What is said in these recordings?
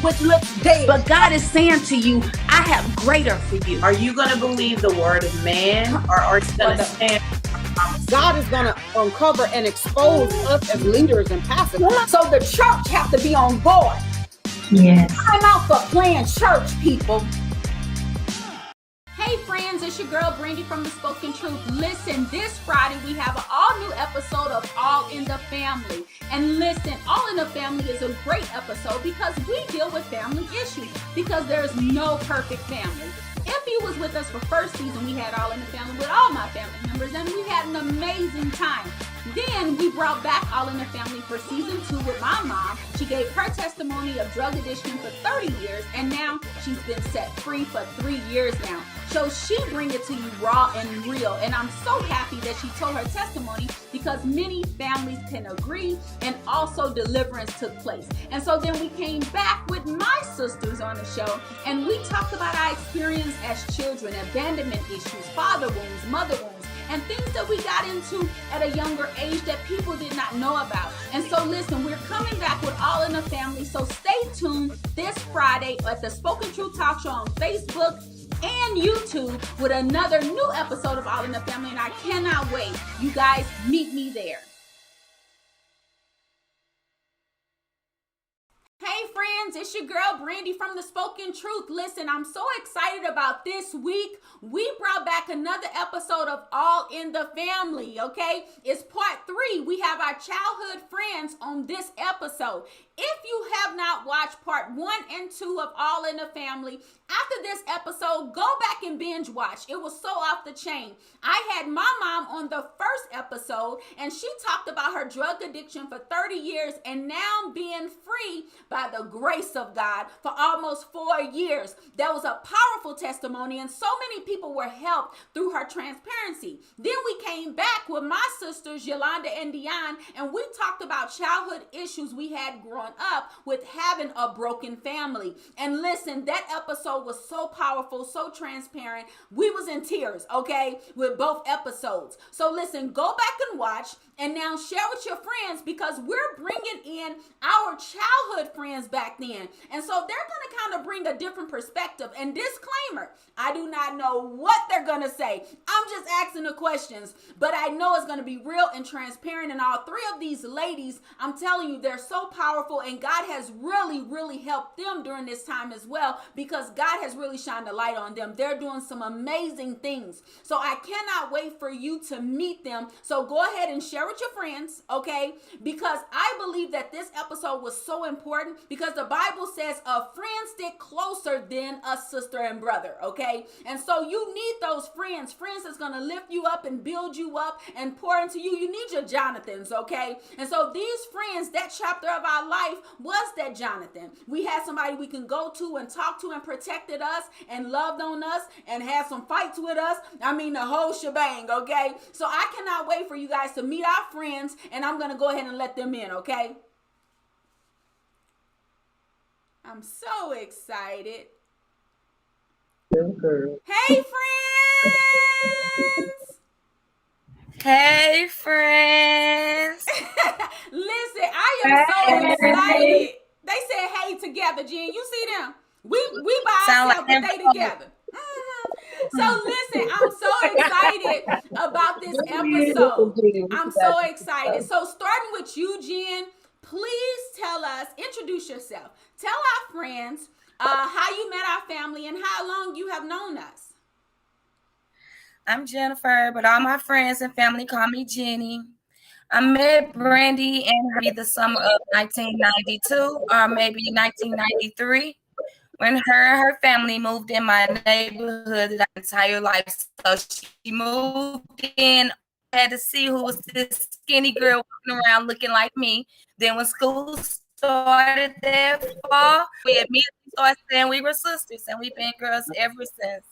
which looks dead. But God is saying to you, I have greater for you. Are you going to believe the word of man, or are you going to stand? God is going to uncover and expose us as leaders and pastors. So the church have to be on board. Yes. I'm out for playing church, people. Hey friends, it's your girl Brandy from The Spoken Truth. Listen, this Friday we have an all-new episode of All in the Family. And listen, All in the Family is a great episode because we deal with family issues, because there is no perfect family. If you was with us for first season, we had All in the Family with all my family members, and we had an amazing time. Then we brought back All in the Family for season 2 with my mom. She gave her testimony of drug addiction for 30 years, and now she's been set free for 3 years now. So she bring it to you raw and real, and I'm so happy that she told her testimony because many families can agree, and also deliverance took place. And so then we came back with my sisters on the show, and we talked about our experience as children, abandonment issues, father wounds, mother wounds, and things that we got into at a younger age that people did not know about. And so listen, we're coming back with All in the Family, so stay tuned this Friday at the Spoken Truth Talk Show on Facebook and YouTube with another new episode of All in the Family, and I cannot wait. You guys meet me there. Hey friends, it's your girl Brandy from The Spoken Truth. Listen, I'm so excited about this week. We brought back another episode of All in the Family, okay? It's part 3. We have our childhood friends on this episode. If you have not watched part 1 and 2 of All in the Family, after this episode, go back and binge watch. It was so off the chain. I had my mom on the first episode, and she talked about her drug addiction for 30 years and now being free by the grace of God for almost 4 years. That was a powerful testimony, and so many people were helped through her transparency. Then we came back with my sisters, Yolanda and Dionne, and we talked about childhood issues we had growing up with having a broken family. And listen, that episode was so powerful, so transparent. We was in tears, okay, with both episodes. So listen, go back and watch, and now share with your friends, because we're bringing in our childhood friends back then. And so they're going to kind of bring a different perspective. And disclaimer, I do not know what they're going to say. I'm just asking the questions, but I know it's going to be real and transparent. And all 3 of these ladies, I'm telling you, they're so powerful, and God has really, really helped them during this time as well, because God has really shined a light on them. They're doing some amazing things. So I cannot wait for you to meet them. So go ahead and share with your friends, okay? Because I believe that this episode was so important, because the Bible says a friend stick closer than a sister and brother, okay? And so you need those friends that's going to lift you up and build you up and pour into you. You need your Jonathans, okay? And so these friends, that chapter of our life was that Jonathan. We had somebody we can go to and talk to and protected us and loved on us and had some fights with us. I mean, the whole shebang, okay? So I cannot wait for you guys to meet our friends, and I'm going to go ahead and let them in, okay? I'm so excited. Hey, friends! Hey, friends! Listen, I am so excited. They said hey together, Jen. You see them? We by ourselves, but they together. So listen, I'm so excited about this episode. I'm so excited. So starting with you, Jen, please introduce yourself. Tell our friends how you met our family and how long you have known us. I'm Jennifer, but all my friends and family call me Jenny. I met Brandy in the summer of 1992 or maybe 1993 when her and her family moved in my neighborhood the entire life. So she moved in, had to see who was this skinny girl walking around looking like me. Then when school started that fall, we immediately started saying we were sisters, and we've been girls ever since.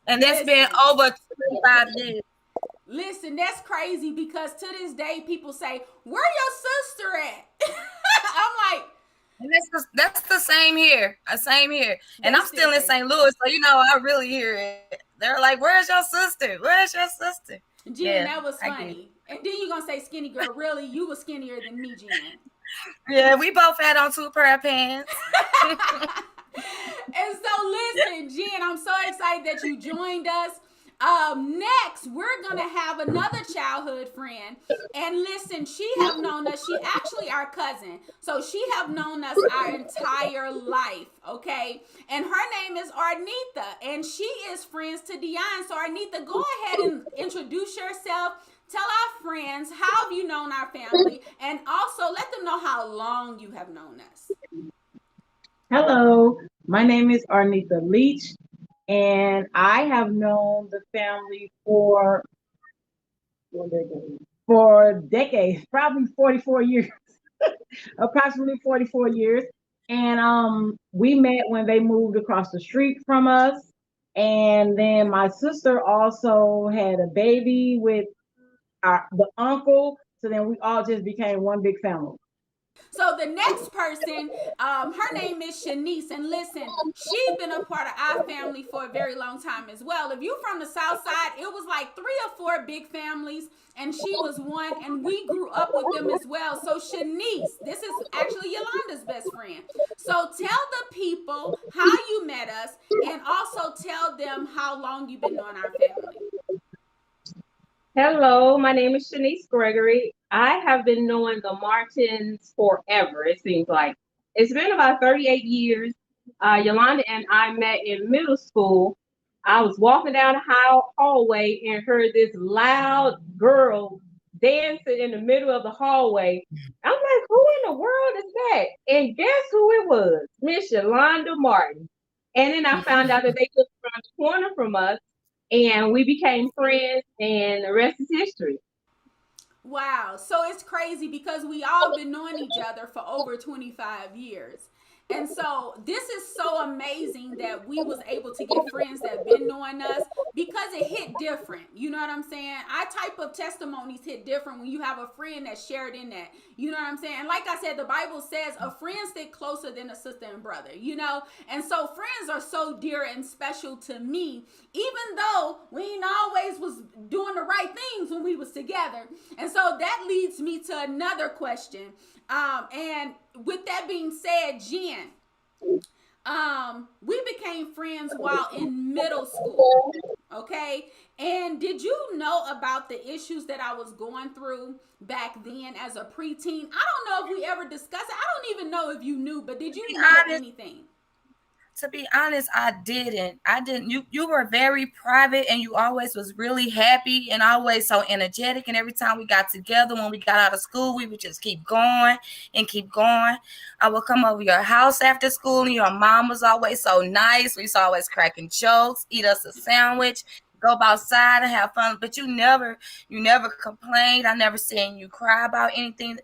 And that's been over 25 years. Listen, that's crazy, because to this day, people say, where your sister at? I'm like, and that's the same here. Same here. And I'm still in St. Louis, so I really hear it. They're like, where's your sister? Where's your sister? Jen, that was funny. And then you're going to say skinny girl. Really, you were skinnier than me, Jen. Yeah, we both had on 2 pair of pants. And so listen, Jen, I'm so excited that you joined us. Next, we're gonna have another childhood friend, and listen, she have known us. She actually our cousin, so she have known us our entire life. Okay, and her name is Arnetha, and she is friends to Dionne. So Arnetha, go ahead and introduce yourself. Tell our friends how have you known our family, and also let them know how long you have known us. Hello, my name is Arnetha Leach, and I have known the family for decades, probably 44 years, approximately 44 years. And we met when they moved across the street from us. And then my sister also had a baby with the uncle. So then we all just became one big family. So the next person, her name is Shanice, and listen, she's been a part of our family for a very long time as well. If you from the South Side, it was like 3 or 4 big families, and she was one, and we grew up with them as well. So Shanice, this is actually Yolanda's best friend. So tell the people how you met us, and also tell them how long you've been knowing our family. Hello, my name is Shanice Gregory. I have been knowing the Martins forever, it seems like. It's been about 38 years. Yolanda and I met in middle school. I was walking down the hallway and heard this loud girl dancing in the middle of the hallway. I'm like, who in the world is that? And guess who it was? Miss Yolanda Martin. And then I found out that they lived around the corner from us. And we became friends, and the rest is history. Wow. So it's crazy because we all been knowing each other for over 25 years. And so this is so amazing that we was able to get friends that been knowing us because it hit different. You know what I'm saying? Our type of testimonies hit different when you have a friend that shared in that. You know what I'm saying? And like I said, the Bible says a friend stick closer than a sister and brother, you know? And so friends are so dear and special to me, even though we ain't always was doing the right things when we was together. And so that leads me to another question. And with that being said, Jen, we became friends while in middle school. Okay. And did you know about the issues that I was going through back then as a preteen? I don't know if we ever discussed it. I don't even know if you knew, but did you know anything? To be honest, I didn't. You were very private, and you always was really happy and always so energetic. And every time we got together, when we got out of school, we would just keep going and keep going. I would come over your house after school, and your mom was always so nice. We was always cracking jokes, eat us a sandwich, go outside and have fun. But you never complained. I never seen you cry about anything.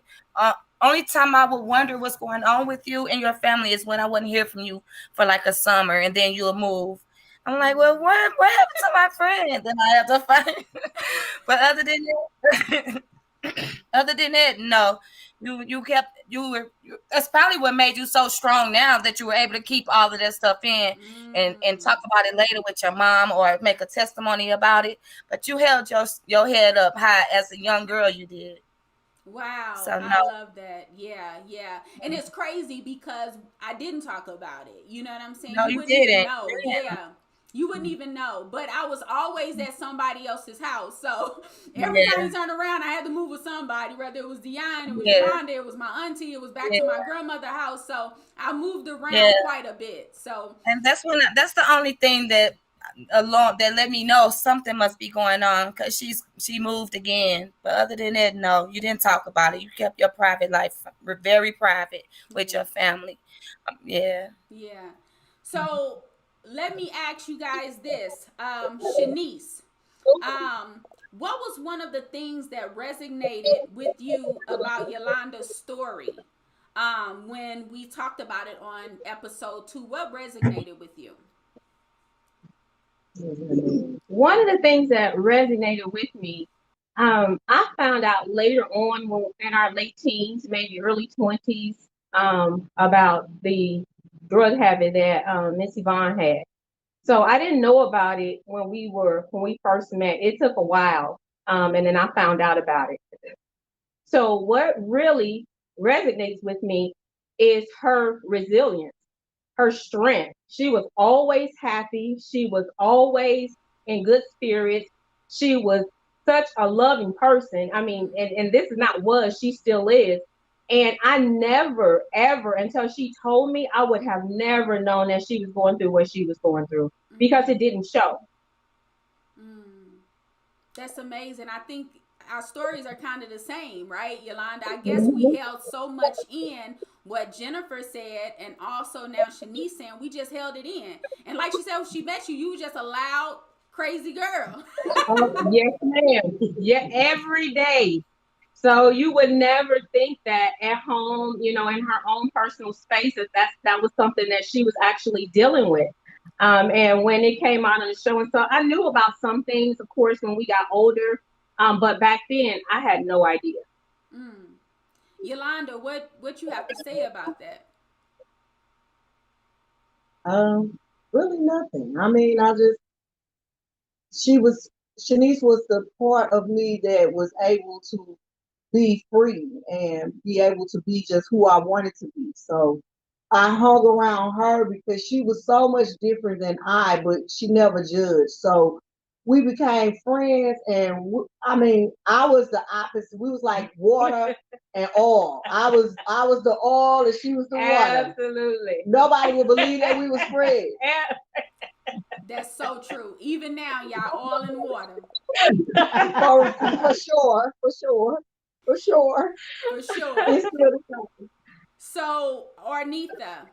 Only time I would wonder what's going on with you and your family is when I wouldn't hear from you for like a summer, and then you'll move. I'm like, well, what happened to my friend? Then I have to find. But other than that, no. That's probably what made you so strong now, that you were able to keep all of that stuff in and talk about it later with your mom or make a testimony about it. But you held your head up high as a young girl, you did. Wow. So, no. I love that. Yeah. And it's crazy because I didn't talk about it. You know what I'm saying? No, you didn't. Even know. Yeah. You wouldn't even know. But I was always at somebody else's house. So every time you turn around, I had to move with somebody, whether it was Dionne, it was Yolanda, it was my auntie, it was back to my grandmother's house. So I moved around quite a bit. So, and that's the only thing that let me know something must be going on, because she moved again. But other than that, no, you didn't talk about it. You kept your private life very private with your family. Yeah. So let me ask you guys this, Shanice, what was one of the things that resonated with you about Yolanda's story when we talked about it on episode 2? What resonated with you? One of the things that resonated with me, I found out later on in our late teens, maybe early 20s, about the drug habit that Miss Yvonne had. So I didn't know about it when we first met. It took a while, and then I found out about it. So what really resonates with me is her resilience, her strength. She was always happy. She was always in good spirits. She was such a loving person. I mean, and this is not was, she still is. And I never, ever, until she told me, I would have never known that she was going through what she was going through because it didn't show. That's amazing. I think our stories are kind of the same, right, Yolanda? I guess we held so much in what Jennifer said, and also now Shanice saying, we just held it in. And like she said, when she met you, you were just a loud, crazy girl. Yes, ma'am. Yeah, every day. So you would never think that at home, in her own personal space, that was something that she was actually dealing with. And when it came out on the show, and so I knew about some things, of course, when we got older. But back then, I had no idea. Yolanda, what you have to say about that? Really nothing. I mean, Shanice was the part of me that was able to be free and be able to be just who I wanted to be. So I hung around her because she was so much different than I, but she never judged. So we became friends, and I was the opposite. We was like water and oil. I was the oil, and she was the water. Absolutely. Nobody would believe that we was friends. That's so true. Even now, y'all all in water. For sure. So, Arnetha,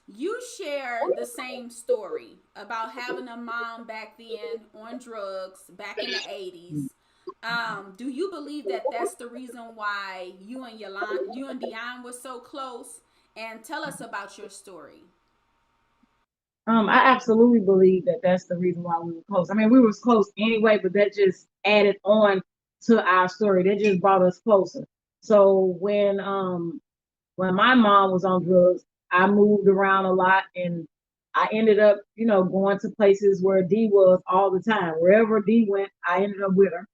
you share the same story about having a mom back then on drugs back in the 80s. Do you believe that that's the reason why you and Dionne were so close? And tell us about your story. I absolutely believe that that's the reason why we were close. I mean, we were close anyway, but that just added on to our story. That just brought us closer. So when my mom was on drugs, I moved around a lot, and I ended up, going to places where Dee was all the time. Wherever Dee went, I ended up with her.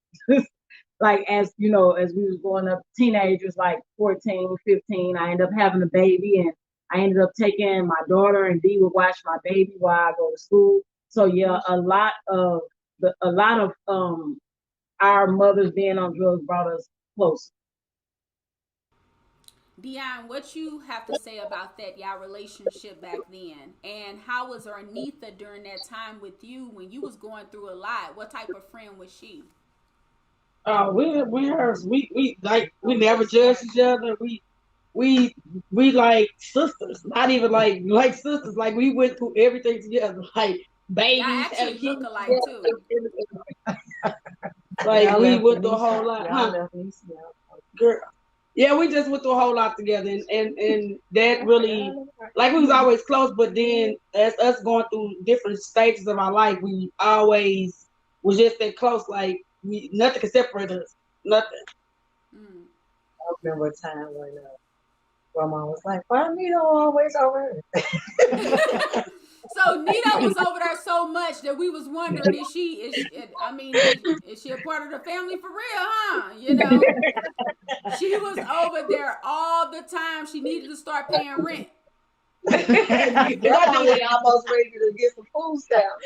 Like, as we was growing up, teenagers, like 14, 15, I ended up having a baby, and I ended up taking my daughter, and Dee would watch my baby while I go to school. So yeah, a lot of our mothers being on drugs brought us close. Dionne, what you have to say about that, y'all relationship back then? And how was Arnetha during that time with you when you was going through a lot? What type of friend was she? We never judged each other. We like sisters, not even like sisters. Like, we went through everything together, like babies, Y'all actually look alike too. Like, we went through a whole lot, huh? Girl. Yeah, we just went through a whole lot together, and that really, like, we was always close, but then as us going through different stages of our life, we always was just that close. Like, nothing could separate us. Nothing. I remember a time when Grandma was like, "Why Nita always over here?" So Nita was over there so much that we was wondering, is she a part of the family for real, huh? She was over there all the time. She needed to start paying rent. Grandma was almost ready to get some food stamps.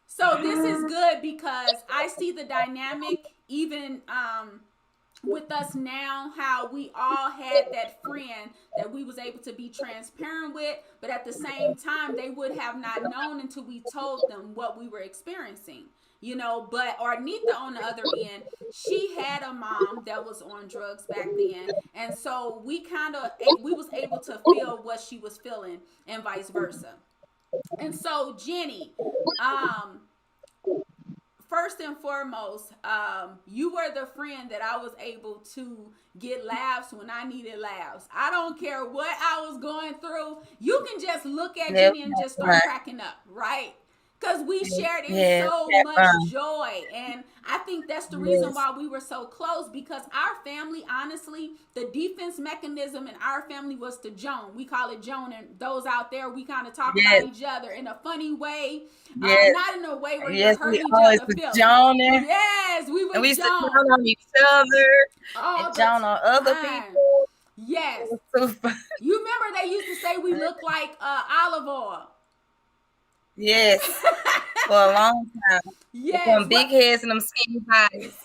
So this is good because I see the dynamic even with us now, how we all had that friend that we was able to be transparent with, but at the same time they would have not known until we told them what we were experiencing. But Arnetha, on the other end, she had a mom that was on drugs back then, and so we was able to feel what she was feeling and vice versa. And so, Jenny, first and foremost, you were the friend that I was able to get laughs when I needed laughs. I don't care what I was going through. You can just look at Jenny and just start cracking up, right? because we shared in Yes, so had much fun. joy. And I think that's the reason Yes. why we were so close, because our family, honestly, the defense mechanism in our family was to Joan. We call it Joan, and those out there, we kind of talk Yes. about each other in a funny way, Yes. not in a way where Yes, you're we hurting each always other's was feelings. Joning. Yes, we And was we used to Joan count on each other all and the Joan on other time. people. Yes. It was so fun. You remember they used to say we look like olive oil. Yes, for a long time. Yes. Them big heads and them skinny bodies.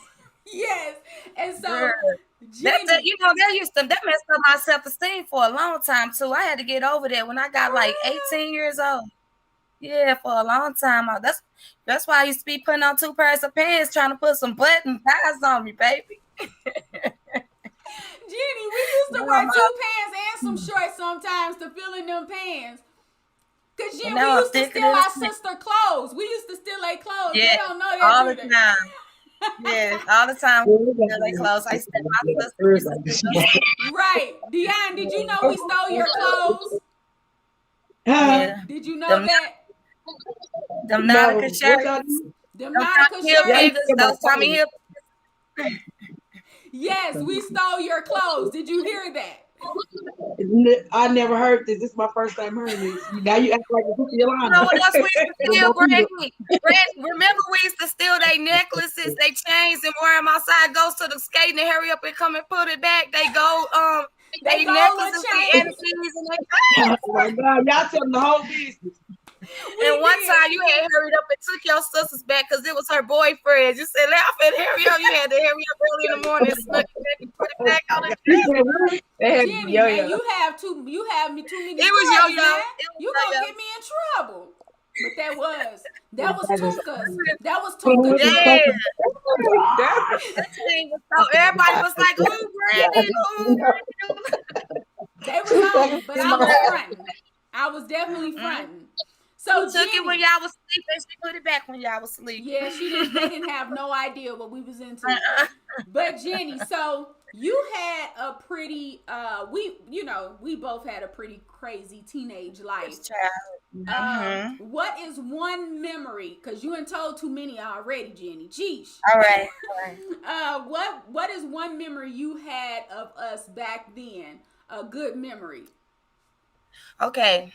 Yes. And so, Girl. Jenny, That messed up my self-esteem for a long time too. I had to get over that when I got like 18 years old. Yeah, for a long time. That's why I used to be putting on 2 pairs of pants trying to put some button ties on me, baby. Jenny, we used to wear 2 pants and some shorts sometimes to fill in them pants. Because, Jenny, we used to steal our sister clothes. We used to steal their clothes. Yeah, they don't know that, all the do they? time. Yes, all the time. We steal their clothes. I steal my sister. Right. Dionne, did you know we stole your clothes? Yeah. Did you know that? Them Nautica shirts. Them Nautica shirts. Those Tommy Hill. Yes, we stole your clothes. Did you hear that? I never heard this. This is my first time hearing this. Now you act like a Yolanda. You know what else we used to steal, Brandy? Remember we used to steal their necklaces, their chains, and wear them outside, goes to the skating and hurry up and come and put it back. They go, they necklaces, their entities, and their chains. Oh my God, y'all tell them the whole business. And one time you had hurried up and took your sister's back because it was her boyfriend. You said, "Laugh and hurry up." You had to hurry up early in the morning and snuck it back and put it back on the table. Jenny, man, you have me too many. It was stories, yo-yo. man. You gonna get me in trouble. But that was Tuka's. That was Tuka's. Yeah. That thing was so, everybody was like, "Ooh, Brandy, ooh, Brandy." They was on it, but I was fronting. I was definitely fronting. So She took it when y'all was asleep and she put it back when y'all was asleep. Yeah, they didn't have no idea what we was into. But Jenny, so you had a pretty we both had a pretty crazy teenage life. What is one memory? Because you ain't told too many already, Jenny. Jeesh. All right. What is one memory you had of us back then? A good memory. Okay.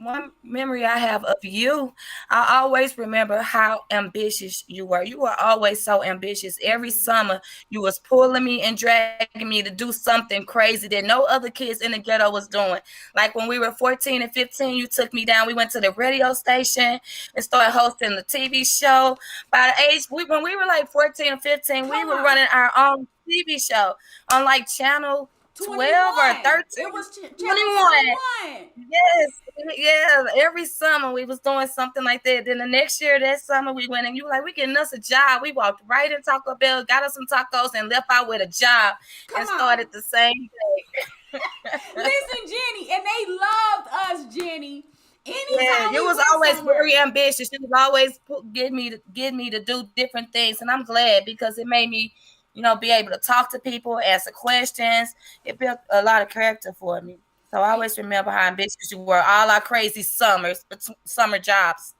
One memory I have of you, I always remember how ambitious you were. You were always so ambitious. Every summer, you was pulling me and dragging me to do something crazy that no other kids in the ghetto was doing. Like when we were 14 and 15, you took me down. We went to the radio station and started hosting the TV show. By the age, when we were like 14 and 15, we were running our own TV show on like channel 12 or 13. It was 21. Yes. Yeah. Every summer we was doing something like that. Then the next year, that summer, we went and you were like, we getting us a job. We walked right in Taco Bell, got us some tacos, and left out with a job started the same day. Listen, Jenny, and they loved us, Jenny. Anytime you was always very ambitious. You was always get me to do different things. And I'm glad because it made me, be able to talk to people, answer questions. It built a lot of character for me. So I always remember how ambitious you were. All our crazy summer jobs.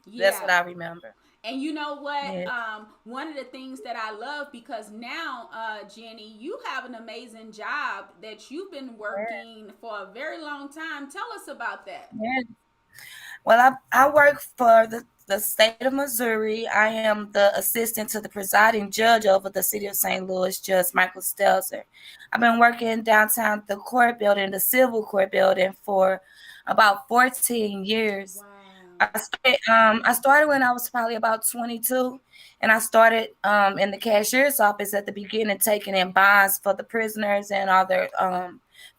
Yeah. That's what I remember. And you know what? Yeah. One of the things that I love, because now, Jenny, you have an amazing job that you've been working for a very long time. Tell us about that. Yeah. Well, I work for the state of Missouri. I am the assistant to the presiding judge over the city of St. Louis, Judge Michael Stelzer. I've been working downtown the court building, the civil court building, for about 14 years. Wow. I started when I was probably about 22, and I started in the cashier's office at the beginning, taking in bonds for the prisoners and all their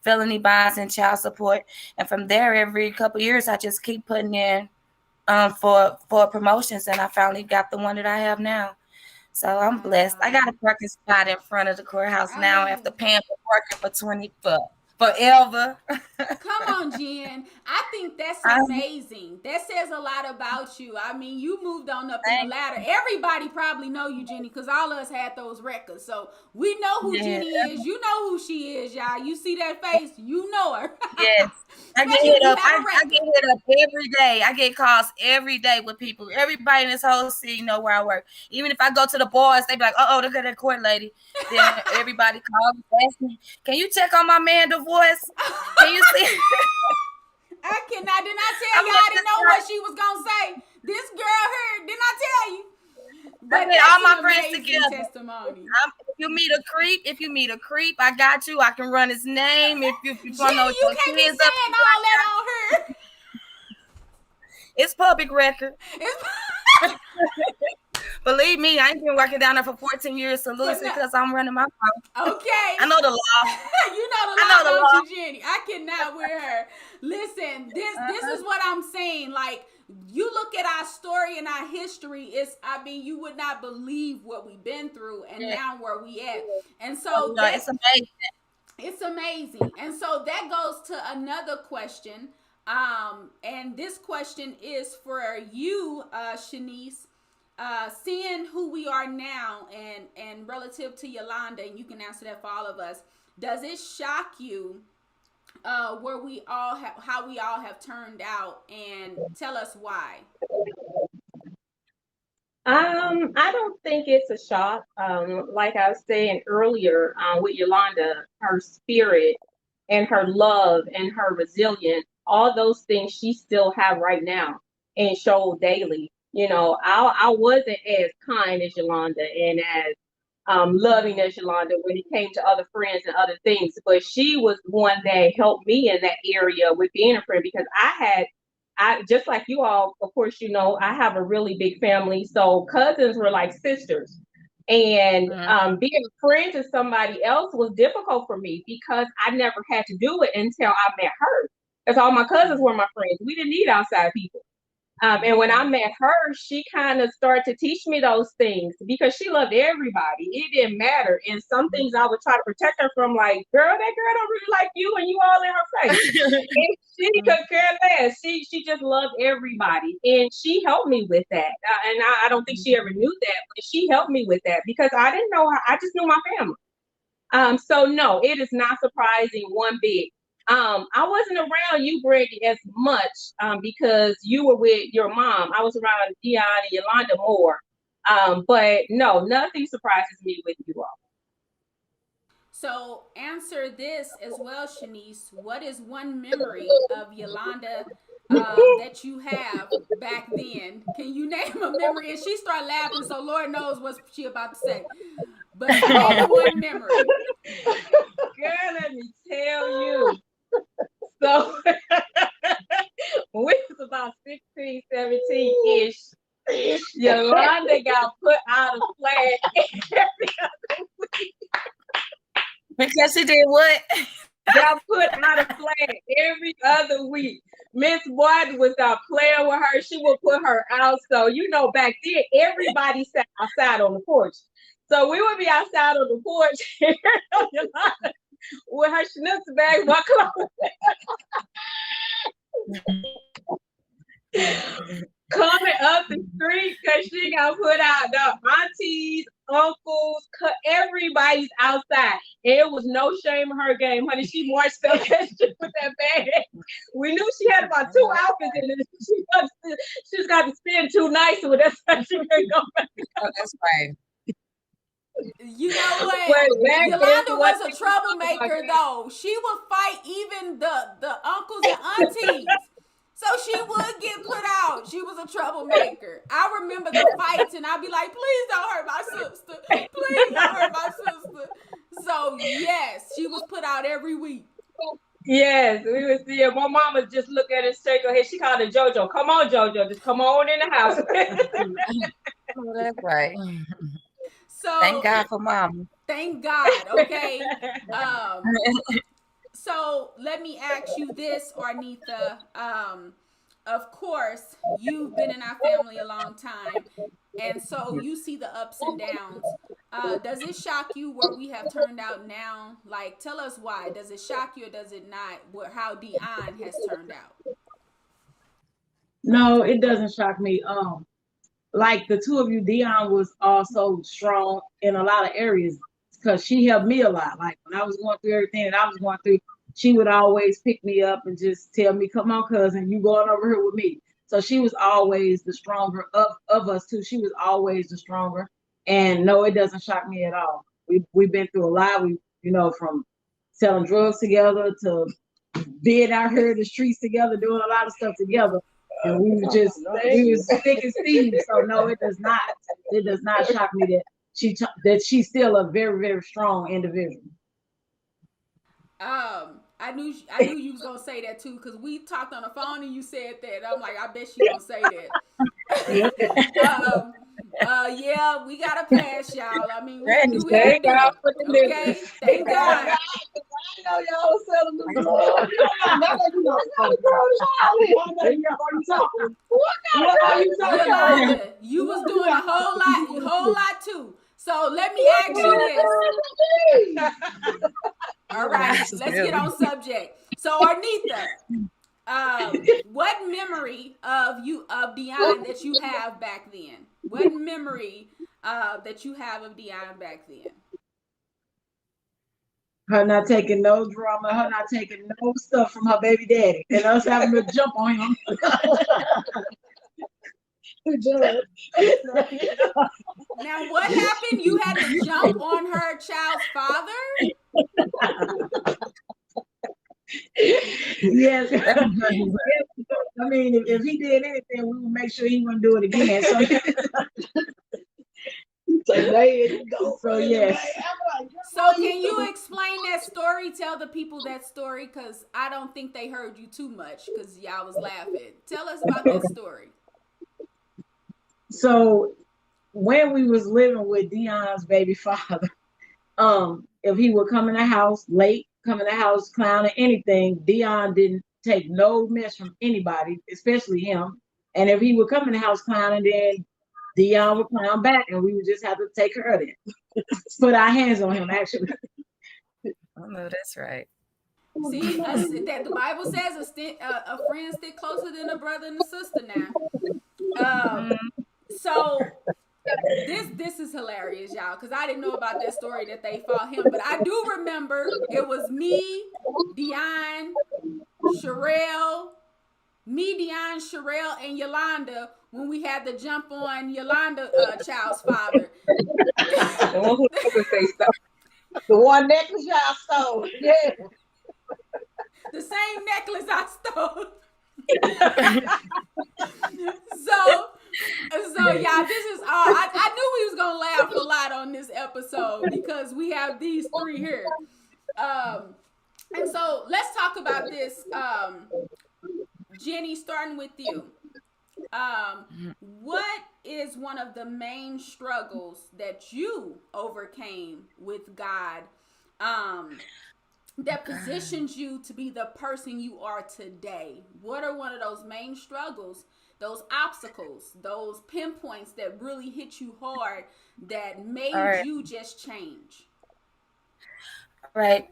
felony bonds and child support. And from there, every couple of years, I just keep putting in for promotions, and I finally got the one that I have now. So I'm blessed. I got a parking spot in front of the courthouse now after paying for parking for forever. Come on, Jen. I think that's amazing. That says a lot about you. I mean, you moved on up in the ladder. Everybody probably know you, Jenny, because all of us had those records. So we know who Jenny is. You know who she is, y'all. You see that face, you know her. Yes. I get hit up. I get hit up every day. I get calls every day with people. Everybody in this whole city know where I work. Even if I go to the bars, they be like, "Oh, look at that court lady." Then everybody calls and asks me, "Can you check on my man divorce? Can you see?" I did not tell y'all. I didn't know what she was gonna say. This girl heard. Didn't I tell you? But all my friends together. Testimony. If you meet a creep, I got you. I can run his name. If you want to know you can't be saying all that on her. It's public record. Believe me, I ain't been working down there for 14 years, so lose because I'm running my mouth. Okay. I know the law. You know the law, don't you, Jenny? I cannot with her. Listen, this is what I'm saying. Like, you look at our story and our history, you would not believe what we've been through and now where we at. And so it's amazing. It's amazing. And so that goes to another question. And this question is for you, Shanice. Seeing who we are now and relative to Yolanda, and you can answer that for all of us, does it shock you how we all have turned out, and tell us why? I don't think it's a shock. Like I was saying earlier, with Yolanda, her spirit and her love and her resilience, all those things she still have right now and show daily. You know, I wasn't as kind as Yolanda and as loving as Yolanda when it came to other friends and other things, but she was one that helped me in that area with being a friend, because I just like you all, of course, you know, I have a really big family, so cousins were like sisters. And being a friend to somebody else was difficult for me because I never had to do it until I met her. Because all my cousins were my friends. We didn't need outside people. And when I met her, she kind of started to teach me those things because she loved everybody. It didn't matter. And some things I would try to protect her from, like, girl, that girl don't really like you and you all in her face. And she could care less. She just loved everybody. And she helped me with that. And I don't think she ever knew that, but she helped me with that because I didn't know her. I just knew my family. So no, it is not surprising one bit. I wasn't around you, Brandy, as much because you were with your mom. I was around Dionne and Yolanda more. But no, nothing surprises me with you all. So answer this as well, Shanice. What is one memory of Yolanda that you have back then? Can you name a memory? And she started laughing, so Lord knows what she about to say. But name one memory. Girl, let me tell you. So when we was about 16, 17-ish, Yolanda got put out of flag every other week. Because she did what? Got put out of flag every other week. Miss Martin was out playing with her. She would put her out. So, you know, back then, everybody sat outside on the porch. So we would be outside on the porch with her schnitz bag, my clothes. Coming up the street because she got put out. The aunties, uncles, everybody's outside. And it was no shame in her game, honey. She marched up that street with that bag. We knew she had about 2 outfits in it. She's got to spend 2 nights with us. She couldn't go back. Oh, that's right. You know what? Yolanda was a troublemaker, though. She would fight even the uncles and aunties. So she would get put out. She was a troublemaker. I remember the fights, and I'd be like, please don't hurt my sister. Please don't hurt my sister. So, yes, she was put out every week. Yes, we would see her. My mama just look at her, shake her head. She called her JoJo. Come on, JoJo. Just come on in the house. Oh, that's right. So thank God for mama. Thank God. Okay. So let me ask you this, Arnetha. Of course, you've been in our family a long time, and so you see the ups and downs. Does it shock you where we have turned out now? Like, tell us why. Does it shock you or does it not? How Dionne has turned out? No, it doesn't shock me. Like the two of you, Dionne was also strong in a lot of areas because she helped me a lot. Like when I was going through everything that I was going through, she would always pick me up and just tell me, "Come on, cousin, you going over here with me." So she was always the stronger of us two. She was always the stronger. And no, it doesn't shock me at all. We've been through a lot. We, from selling drugs together to being out here in the streets together, doing a lot of stuff together. And we was thick as thieves. So no, it does not shock me that she's still a very, very strong individual. I knew you was gonna say that too, because we talked on the phone and you said that. I'm like, I bet she gonna say that. Yeah, we gotta pass, y'all. I mean, we do have to. Okay, thank God. I know y'all was selling the drugs. What are you talking about? Yolanda, you was doing a whole lot too. So let me ask you this. All right, let's get on subject. So Arnetha, what memory of Dionne that you have back then? What memory that you have of Dionne back then? Her not taking no drama, her not taking no stuff from her baby daddy, and us having to jump on him. Now, what happened? You had to jump on her child's father? Yes. I mean, if he did anything, we would make sure he wouldn't do it again. So yes. So can you explain that story? Tell the people that story, because I don't think they heard you too much because y'all was laughing. Tell us about that story. So when we was living with Dionne's baby father, if he would come in the house late, come in the house clowning anything, Dionne didn't take no mess from anybody, especially him. And if he would come in the house clowning, then Dionne would clown back, and we would just have to take her there. Put our hands on him, actually. Oh no, that's right. See, that the Bible says a friend stick closer than a brother and a sister now. So this is hilarious, y'all, because I didn't know about that story that they fought him, but I do remember it was me, Dionne, Sherelle, and Yolanda when we had to jump on Yolanda child's father. The one necklace y'all stole. Yeah. The same necklace I stole. So y'all, this is all. I knew we was gonna laugh a lot on this episode because we have these three here. And so let's talk about this. Jenny, starting with you. What is one of the main struggles that you overcame with God that positions you to be the person you are today? What are one of those main struggles, those obstacles, those pinpoints that really hit you hard that made you just change? All right.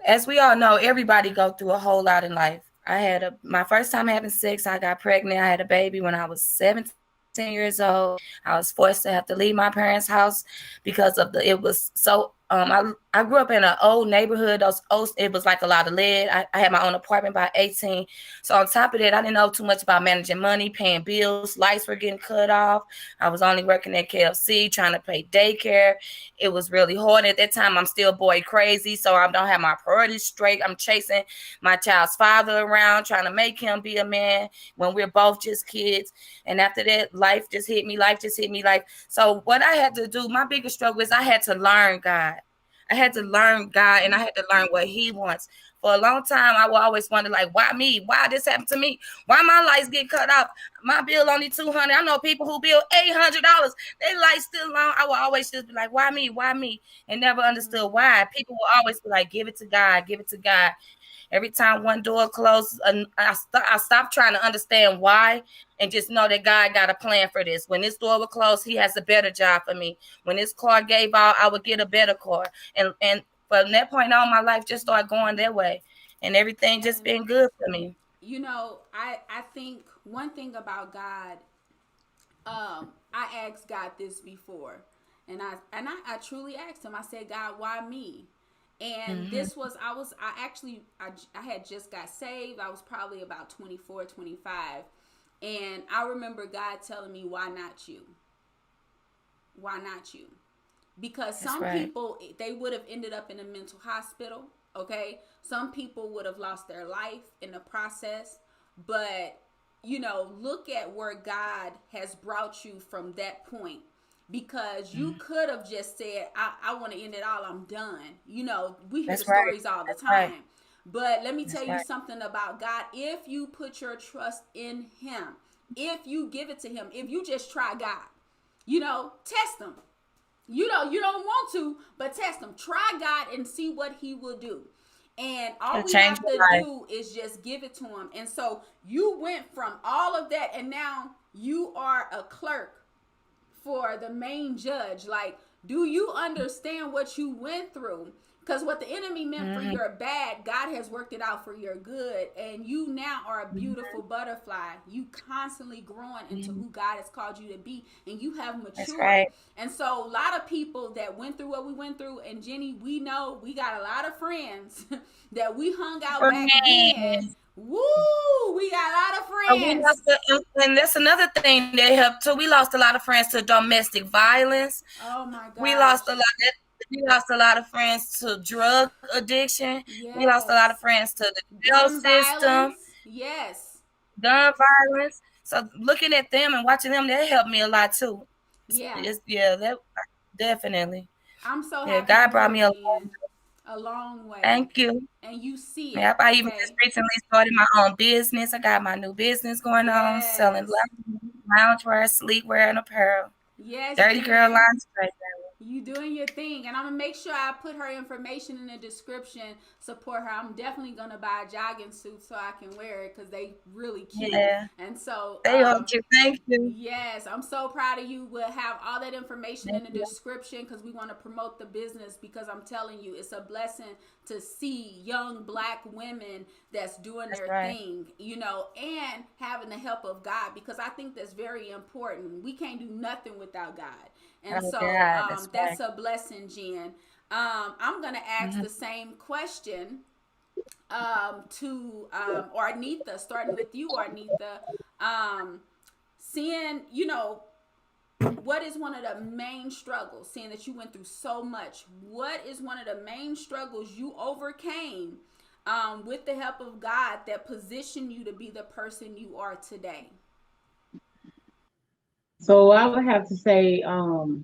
As we all know, everybody go through a whole lot in life. I had my first time having sex. I got pregnant. I had a baby when I was 17 years old. I was forced to have to leave my parents' house because of it was so. I grew up in an old neighborhood. It was like a lot of lead. I had my own apartment by 18. So on top of that, I didn't know too much about managing money, paying bills. Lights were getting cut off. I was only working at KFC, trying to pay daycare. It was really hard. At that time, I'm still boy crazy, so I don't have my priorities straight. I'm chasing my child's father around, trying to make him be a man when we're both just kids. And after that, life just hit me. So what I had to do, my biggest struggle is I had to learn God. I had to learn God, and I had to learn what he wants for a long time, I will always wonder, like, why me? Why this happened to me? Why my lights get cut off? My bill only $200. I know people who bill $800. They lights still on. I will always just be like, why me? Why me? And never understood why. People will always be like, give it to God, give it to God. Every time one door closes, I stop trying to understand why and just know that God got a plan for this. When this door will close, he has a better job for me. When this car gave out, I would get a better car. And from that point on, my life just started going that way. And everything just been good for me. You know, I think one thing about God, I asked God this before. And I truly asked him, I said, God, why me? And this was, I had just got saved. I was probably about 24, 25. And I remember God telling me, why not you? Why not you? Because some people, they would have ended up in a mental hospital. Okay. Some people would have lost their life in the process. But, you know, look at where God has brought you from that point. Because you could have just said, I want to end it all. I'm done. You know, we hear the stories all the time. But let me tell you something about God. If you put your trust in him, if you give it to him, if you just try God, you know, test him. You know, you don't want to, but test him. Try God and see what he will do. And all we have to do is just give it to him. And so you went from all of that, and now you are a clerk for the main judge. Like, do you understand what you went through? Because what the enemy meant for your bad, God has worked it out for your good. And you now are a beautiful butterfly. You constantly growing into who God has called you to be. And you have matured. And so a lot of people that went through what we went through, and Jenny, we know we got a lot of friends that we hung out back then. Woo! We got a lot of friends. And that's another thing that helped too. We lost a lot of friends to domestic violence. Oh my God. We lost a lot of friends to drug addiction. Yes. We lost a lot of friends to the jail system. Yes. Gun violence. So looking at them and watching them, that helped me a lot too. Yeah. That definitely. I'm so happy. Yeah, God brought me a long way. Thank you. And you see it. Yep, I even just recently started my own business. I got my new business going on, selling loungewear, sleepwear, and apparel. Yes. Dirty Girl Lines. You doing your thing. And I'm going to make sure I put her information in the description. Support her. I'm definitely going to buy a jogging suit so I can wear it because they really cute. Yeah. And so. They are cute. Thank you. Yes. I'm so proud of you. We'll have all that information in the description because we want to promote the business, because I'm telling you, it's a blessing to see young Black women that's doing their thing, you know, and having the help of God, because I think that's very important. We can't do nothing without God. And so that's a blessing, Jen. I'm going to ask the same question to Arnetha, starting with you, Arnetha. Seeing, you know, what is one of the main struggles, seeing that you went through so much, what is one of the main struggles you overcame with the help of God that positioned you to be the person you are today? So I would have to say moving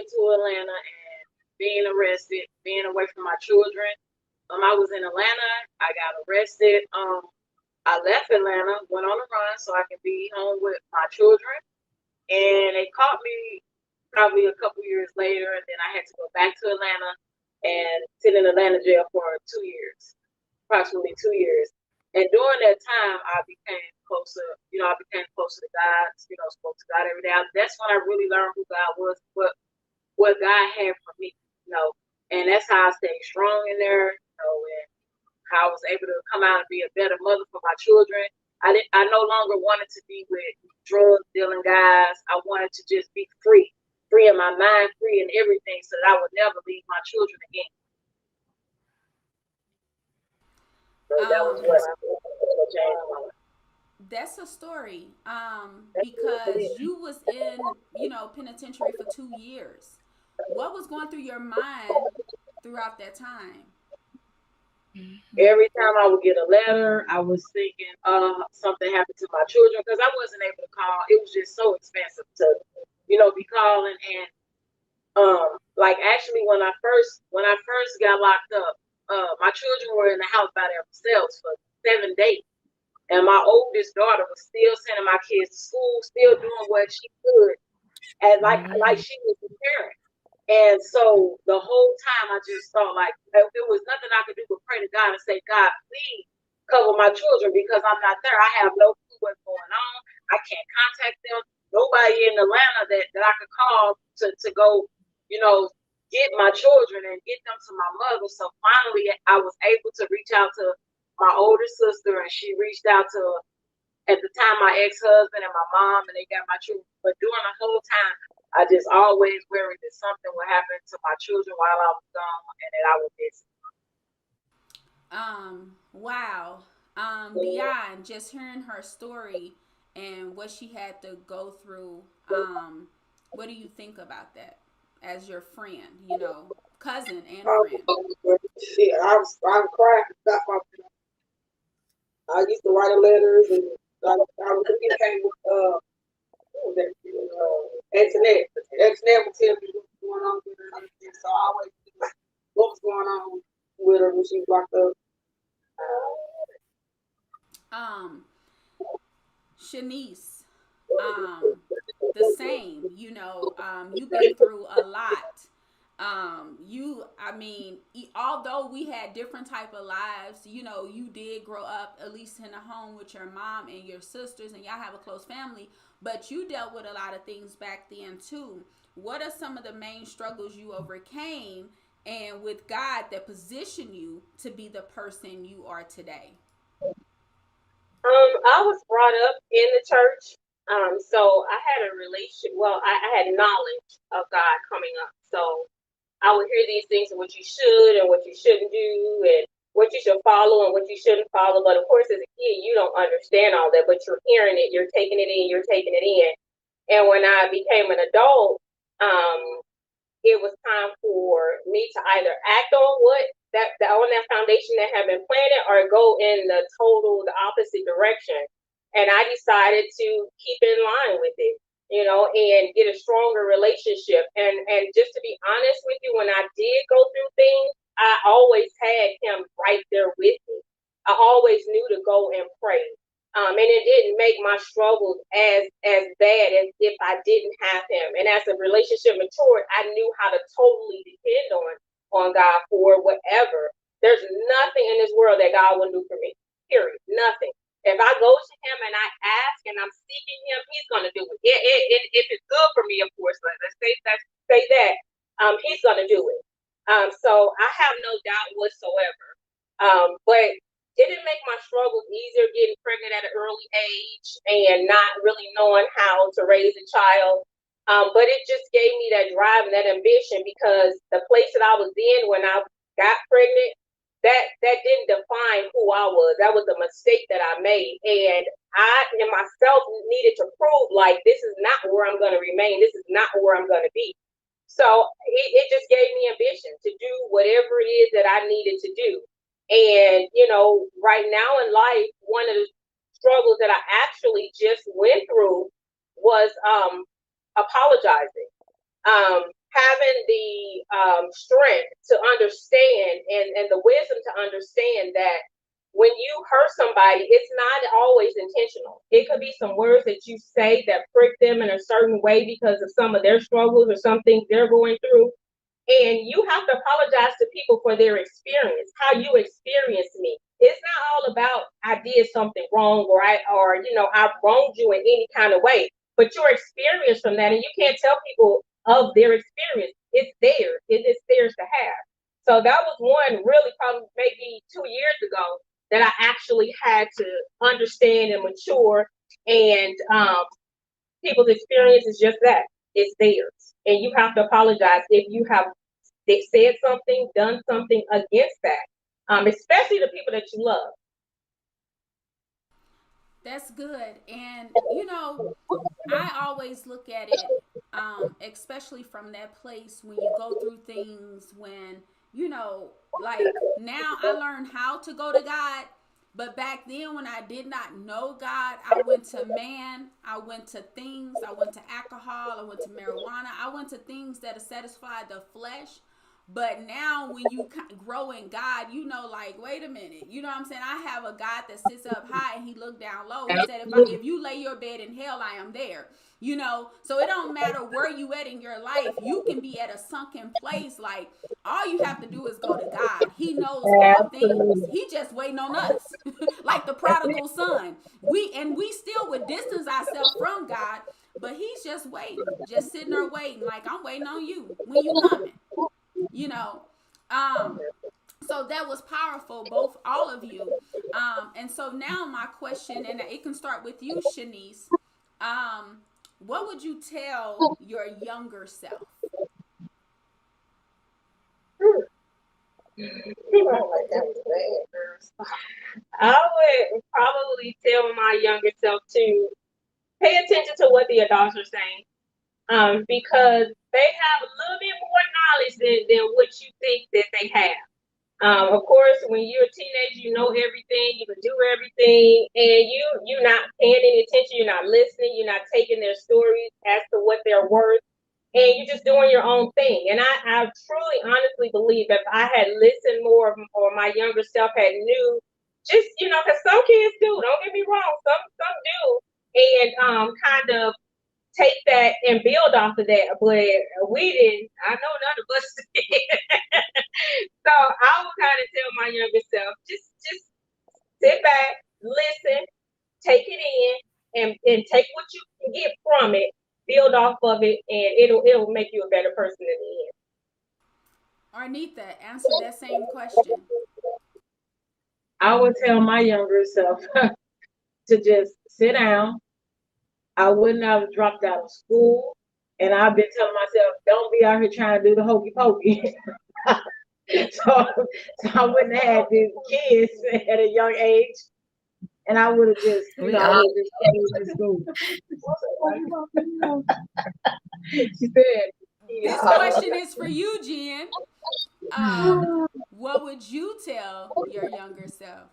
to Atlanta and being arrested, being away from my children. I was in Atlanta. I got arrested. I left Atlanta, went on a run so I could be home with my children. And they caught me probably a couple years later. And then I had to go back to Atlanta and sit in Atlanta jail for 2 years, approximately 2 years. And during that time, I became closer, you know, to God, you know, spoke to God every day. That's when I really learned who God was, what God had for me, you know. And that's how I stayed strong in there, you know, and how I was able to come out and be a better mother for my children. I no longer wanted to be with drug dealing guys. I wanted to just be free in my mind, free in everything, so that I would never leave my children again. So that was what changed my life. That's a story, because you was in, you know, penitentiary for 2 years. What was going through your mind throughout that time? Every time I would get a letter, I was thinking something happened to my children, because I wasn't able to call. It was just so expensive to, you know, be calling. And like actually when I first got locked up, my children were in the house by themselves for 7 days. And my oldest daughter was still sending my kids to school, still doing what she could, and like she was a parent. And so the whole time I just thought like there was nothing I could do but pray to God and say, God, please cover my children because I'm not there. I have no clue what's going on. I can't contact them. Nobody in Atlanta that I could call to go, get my children and get them to my mother. So finally I was able to reach out to my older sister, and she reached out to, at the time, my ex-husband and my mom, and they got my children. But during the whole time, I just always worried that something would happen to my children while I was gone and that I would miss them. Wow. Dionne, just hearing her story and what she had to go through, what do you think about that as your friend, cousin and friend? Yeah, I was crying. I used to write letters, and I communicating with Antoinette. Antoinette would tell me what's going on with her, and so I always knew what was going on with her when she was locked up. Shanice, the same, you've been through a lot. Although we had different type of lives, you did grow up at least in a home with your mom and your sisters, and y'all have a close family, but you dealt with a lot of things back then too. What are some of the main struggles you overcame, and with God that positioned you to be the person you are today? I was brought up in the church, so I had a relationship. Well, I had knowledge of God coming up, so I would hear these things of what you should and what you shouldn't do, and what you should follow and what you shouldn't follow. But of course, as a kid, you don't understand all that, but you're hearing it, you're taking it in, And when I became an adult, it was time for me to either act on on that foundation that had been planted, or go in the opposite direction. And I decided to keep in line with it, and get a stronger relationship. And just to be honest with you, when I did go through things, I always had him right there with me. I always knew to go and pray. And it didn't make my struggles as bad as if I didn't have him. And as the relationship matured, I knew how to totally depend on God for whatever. There's nothing in this world that God wouldn't do for me. Period. Nothing. If I go to him and I ask and I'm seeking him, he's going to do it. If it's good for me, of course, let's say that, he's going to do it. So I have no doubt whatsoever. But it didn't make my struggles easier getting pregnant at an early age and not really knowing how to raise a child. But it just gave me that drive and that ambition, because the place that I was in when I got pregnant, that didn't define who I was. That was a mistake that I made. And I and myself needed to prove, like, this is not where I'm going to remain. This is not where I'm going to be. So it just gave me ambition to do whatever it is that I needed to do. And, right now in life, one of the struggles that I actually just went through was apologizing. Having the strength to understand and the wisdom to understand that when you hurt somebody, it's not always intentional. It could be some words that you say that prick them in a certain way because of some of their struggles or some things they're going through. And you have to apologize to people for their experience, how you experienced me. It's not all about I did something wrong or I wronged you in any kind of way, but your experience from that, and you can't tell people of their experience. It's theirs. It's theirs to have. So that was one really probably maybe 2 years ago that I actually had to understand and mature. And people's experience is just that. It's theirs. And you have to apologize if you have said something, done something against that, especially the people that you love. That's good. And, I always look at it, especially from that place when you go through things when, like now I learned how to go to God. But back then when I did not know God, I went to man, I went to things, I went to alcohol, I went to marijuana, I went to things that satisfied the flesh. But now when you grow in God, you know, like, wait a minute, you know what I'm saying? I have a God that sits up high and he looked down low. He said, if you lay your bed in hell, I am there. You know, so it don't matter where you at in your life. You can be at a sunken place. Like, all you have to do is go to God. He knows all things. Absolutely. He just waiting on us. Like the prodigal son. We still would distance ourselves from God, but he's just waiting, just sitting there waiting. Like, I'm waiting on you. When you coming? You know. So that was powerful, both all of you. And so now my question, and it can start with you, Shanice. What would you tell your younger self? I would probably tell my younger self to pay attention to what the adults are saying, because they have a little bit more knowledge than what you think that they have. Of course, when you're a teenager, you know everything, you can do everything, and you're not paying any attention, you're not listening, you're not taking their stories as to what they're worth, and you're just doing your own thing. And I truly, honestly believe that if I had listened more, or my younger self had knew, just, you know, because some kids do, don't get me wrong, some do, and kind of take that and build off of that, but we didn't. I know none of us did. So I would kind of tell my younger self, just sit back, listen, take it in, and take what you can get from it, build off of it, and it'll make you a better person in the end. Arnetha, answer that same question. I would tell my younger self to just sit down. I wouldn't have dropped out of school. And I've been telling myself, don't be out here trying to do the hokey pokey. so, so I wouldn't have had these kids at a young age. And I would have just, you know, I would have just stayed in school. She said, This question is for you, Jen. What would you tell your younger self?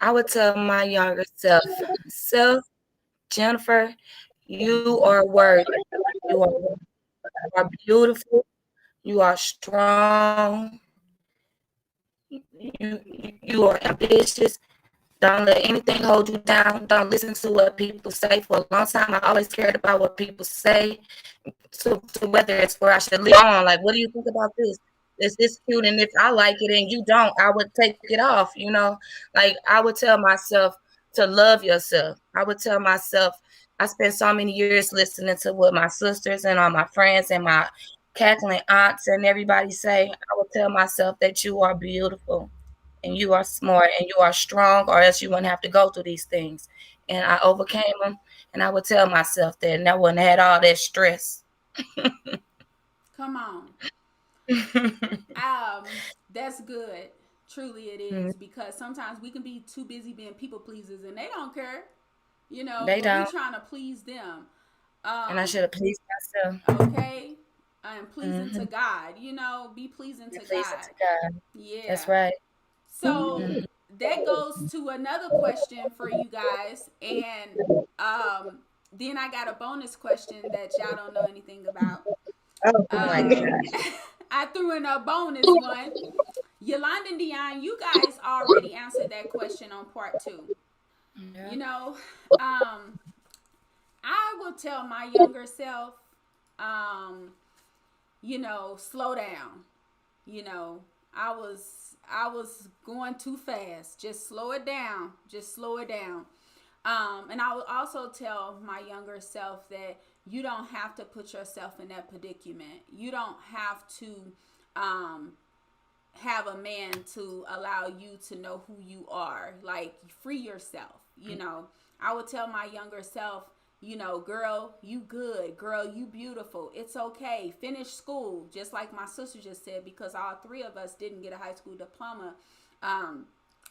I would tell my younger self, Jennifer, you are worthy. You are beautiful. You are strong. You are ambitious. Don't let anything hold you down. Don't listen to what people say. For a long time, I always cared about what people say. So whether it's where I should live on, like, what do you think about this? Is this cute? And if I like it and you don't, I would take it off, you know? Like, I would tell myself to love yourself. I would tell myself, I spent so many years listening to what my sisters and all my friends and my cackling aunts and everybody say. I would tell myself that you are beautiful and you are smart and you are strong, or else you wouldn't have to go through these things. And I overcame them, and I would tell myself that, and I wouldn't have had all that stress. Come on. That's good. Truly it is, because sometimes we can be too busy being people pleasers and they don't care. You know, They don't. we're trying to please them. And I should have pleased myself. Okay. And pleasing to God. You know, be pleasing to God. Yeah. That's right. So that goes to another question for you guys. And then I got a bonus question that y'all don't know anything about. I threw in a bonus one. Yolanda and Dionne, you guys already answered that question on part 2. Yeah. You know, I will tell my younger self, you know, slow down. You know, I was going too fast. Just slow it down. Just slow it down. And I will also tell my younger self that you don't have to put yourself in that predicament. You don't have to have a man to allow you to know who you are. Like, free yourself. You know, I would tell my younger self, you know, girl, you good. Girl, you beautiful. It's okay. Finish school. Just like my sister just said, because all 3 of us didn't get a high school diploma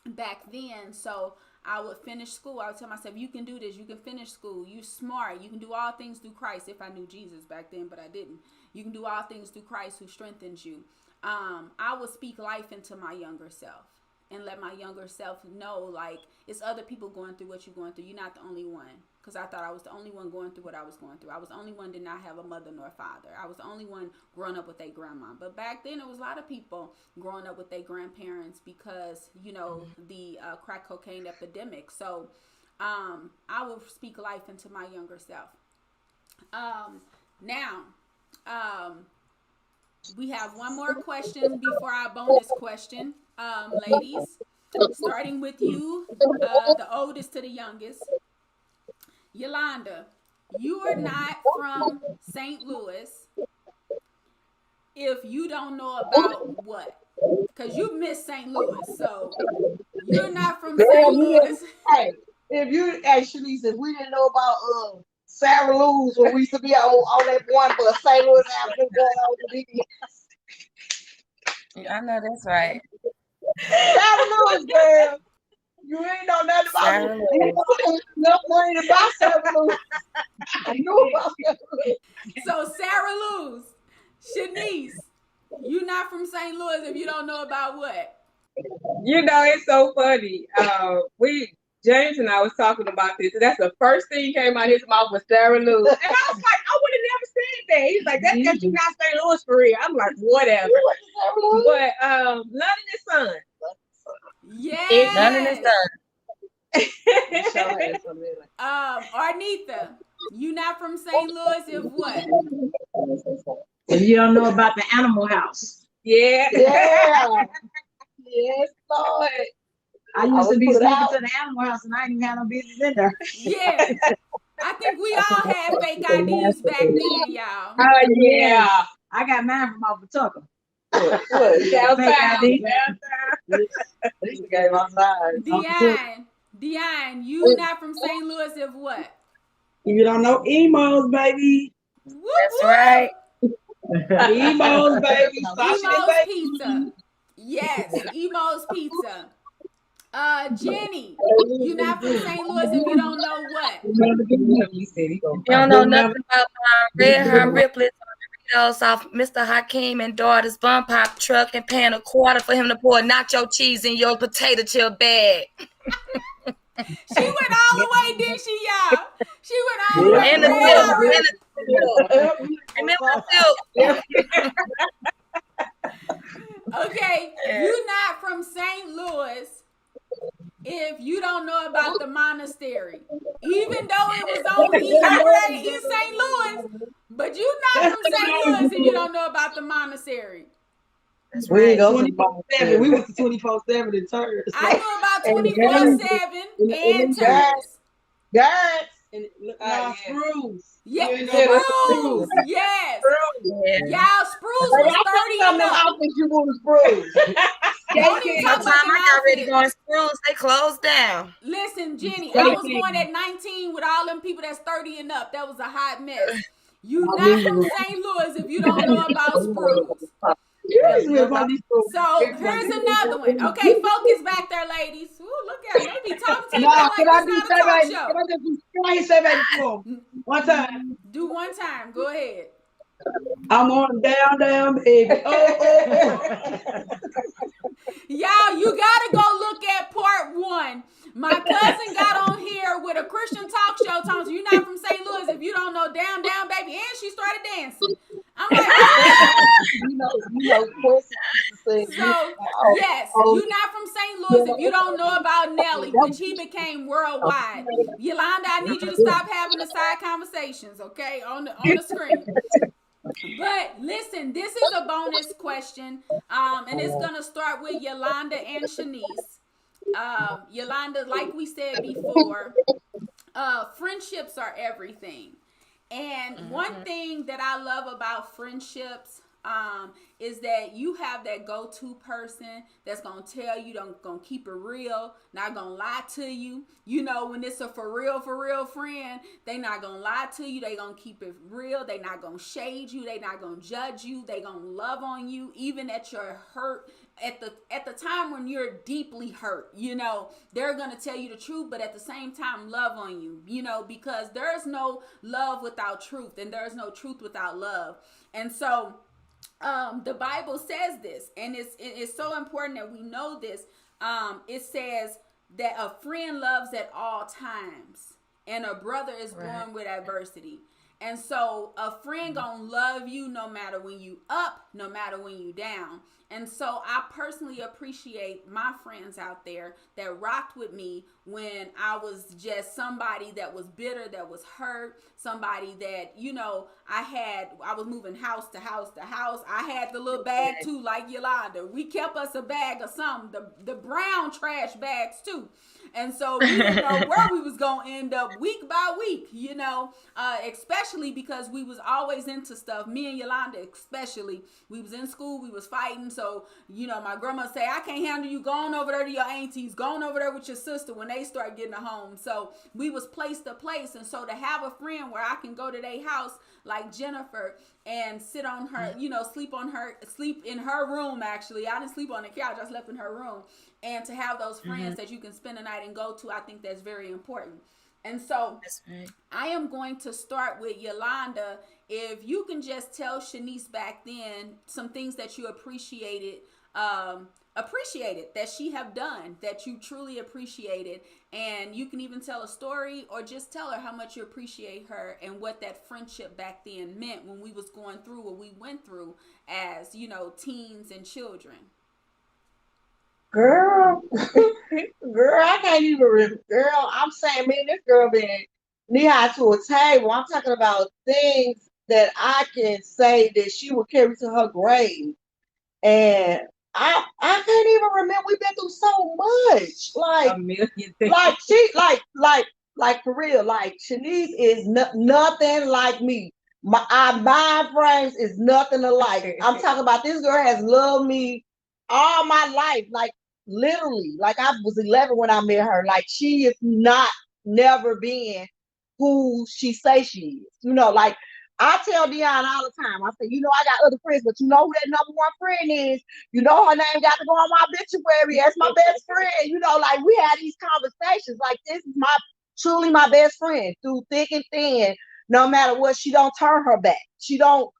back then. So I would finish school. I would tell myself, you can do this. You can finish school. You're smart. You can do all things through Christ. If I knew Jesus back then, but I didn't. You can do all things through Christ who strengthens you. I would speak life into my younger self. and let my younger self know, like, it's other people going through what you're going through. You're not the only one. Because I thought I was the only one going through what I was going through. I was the only one did not have a mother nor father. I was the only one growing up with a grandma. But back then, it was a lot of people growing up with their grandparents because, you know, the crack cocaine epidemic. So I will speak life into my younger self. Now, we have one more question before our bonus question. Ladies, starting with you, the oldest to the youngest. Yolanda, you are not from St. Louis if you don't know about what? Because you miss St. Louis, so you're not from St. Louis. Hey, if you actually said we didn't know about Sarah Lou's when we used to be on that one bus, St. Louis Avenue going on to the I know that's right. Sarah Lou's, girl. You ain't know nothing about it. No money to buy Sarah Lou's. I knew about Sarah Lou's. So Sarah Lou's, Shenease, you not from St. Louis if you don't know about what? You know, it's so funny. James and I was talking about this. And that's the first thing came out of his mouth was Sarah Lou. And I was like, I would have never said that. He's like, that's because you got St. Louis for real. I'm like, whatever. But none of his son. Yeah. None of his son. Arnetha, you not from St. Louis if what? If you don't know about the Animal House. Yeah. Yeah. Yes, Lord. I used to be sleeping to the Animal House and I didn't even have no business in there. Yeah. I think we all had fake IDs back then, y'all. Oh, yeah. I got mine from off of Tucker. Dionne, you not from St. Louis if what? You don't know emos, baby. That's right. Emos, baby. Emo's Pizza. Yes, Emo's Pizza. Jenny, you not from St. Louis if you don't know what? You don't know nothing about Red Herb Ripley's Doritos off Mr. Hakeem and daughter's bun pop truck and paying $25 for him to pour nacho cheese in your potato chip bag. She went all the way, didn't she, y'all? She went all the way. And the silk. Okay, you not from St. Louis if you don't know about the monastery. Even though it was on East St. Louis, but you not from St. Louis if you don't know about the monastery. That's We right. 24/7. We went to 24/7 in Turks. I knew about 24/7 and Turks. Guys. And Spruce. Yeah, You ain't know about Spruce. Yes. Yeah. Y'all, Spruce was 30 and up. outfits you want to Spruce. Don't even By talk the about time them I got ready to outfits. go in schools, they closed down. Listen, Jenny, I was going at 19 with all them people that's 30 and up. That was a hot mess. You not from St. Louis if you don't know about Spruce. So here's another one. Okay, focus back there, ladies. Ooh, look at them. They be talking to each other like it's not a talk show. Can I say that before? One time. Do one time. Go ahead. I'm on down, baby. Y'all, you gotta go look at part 1. My cousin got on here with a Christian talk show talking, you're not from St. Louis if you don't know down, baby. And she started dancing. I'm like, so yes, you're not from St. Louis if you don't know about Nelly, which he became worldwide. Yolanda, I need you to stop having the side conversations, okay, on the screen. But listen, this is a bonus question, and it's gonna start with Yolanda and Shenease. Yolanda, like we said before, friendships are everything. And one thing that I love about friendships is that you have that go-to person that's gonna tell you, gonna keep it real, not gonna lie to you. You know, when it's a for real friend, they not gonna lie to you. They gonna keep it real. They not gonna shade you. They not gonna judge you. They gonna love on you, even at your hurt. At the time when you're deeply hurt, you know, they're going to tell you the truth, but at the same time love on you, you know, because there's no love without truth and there's no truth without love. And so the Bible says this, and it's so important that we know this. it says that a friend loves at all times, and a brother is born with adversity. And so a friend gonna love you no matter when you up, no matter when you down. And so I personally appreciate my friends out there that rocked with me when I was just somebody that was bitter, that was hurt, somebody that, I was moving house to house to house. I had the little bag too, like Yolanda. We kept us a bag of something, the brown trash bags too. And so we didn't know where we was going to end up week by week, especially because we was always into stuff. Me and Yolanda especially. We was in school, we was fighting. So, my grandma say, I can't handle you going over there to your aunties, going over there with your sister when they start getting home. So we was place to place. And so to have a friend where I can go to their house like Jennifer and sit on her, sleep in her room. Actually, I didn't sleep on the couch. I slept in her room. And to have those friends that you can spend the night and go to, I think that's very important. And so I am going to start with Yolanda. If you can just tell Shanice back then some things that you appreciated that she have done, that you truly appreciated, and you can even tell a story or just tell her how much you appreciate her and what that friendship back then meant when we was going through what we went through as teens and children. Girl, I can't even remember. Girl, I'm saying, me and this girl been knee high to a table. I'm talking about things that I can say that she would carry to her grave. And I can't even remember. We've been through so much. Like, A million things. like she, like for real. Like Shanice is nothing like me. Our mind frames is nothing alike. I'm talking about this girl has loved me all my life. Like literally, like I was 11 when I met her. Like she is never been who she say she is. Like I tell Dionne all the time. I say, I got other friends, but who that number one friend is? Her name got to go on my obituary. That's my best friend. Like we had these conversations. Like this is truly my best friend through thick and thin. No matter what, she don't turn her back. She'll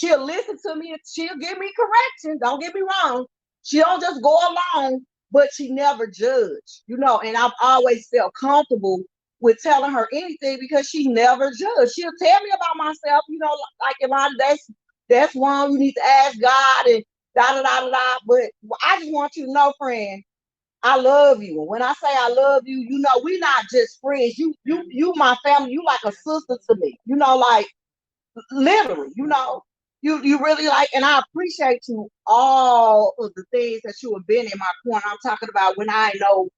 listen to me and she'll give me correction. Don't get me wrong. She don't just go along, but she never judge, and I've always felt comfortable with telling her anything because she never judged. She'll tell me about myself, like Yolanda, that's wrong. You need to ask God and da da da da. But I just want you to know, friend, I love you. And when I say I love you, we're not just friends. You my family. You like a sister to me. Like literally. You really like, and I appreciate you all of the things that you have been in my corner. I'm talking about when I know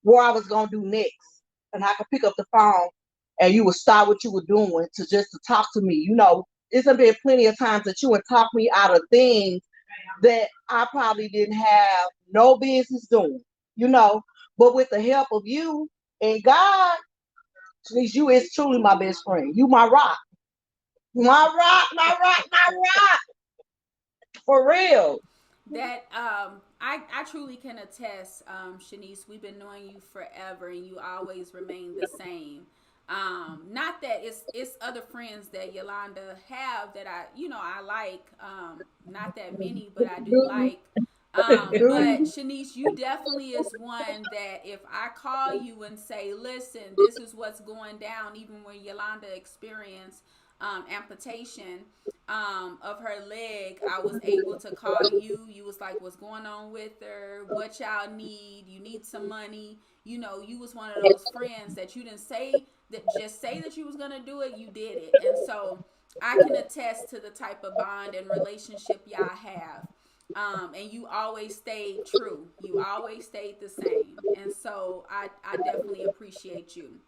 where I was gonna do next, and I could pick up the phone, and you would stop what you were doing to talk to me. It's been plenty of times that you would talk me out of things that I probably didn't have no business doing. But with the help of you and God, please, you is truly my best friend. You my rock. My rock. For real. That I truly can attest, Shanice, we've been knowing you forever and you always remain the same. Not that it's other friends that Yolanda have that I like, not that many, but I do like. But Shanice, you definitely is one that if I call you and say, listen, this is what's going down, even when Yolanda experienced amputation of her leg, I was able to call you. You was like, what's going on with her? What y'all need? You need some money. You was one of those friends that you didn't say that you was gonna do it. You did it. And so I can attest to the type of bond and relationship y'all have. And you always stayed true. You always stayed the same. And so I definitely appreciate you.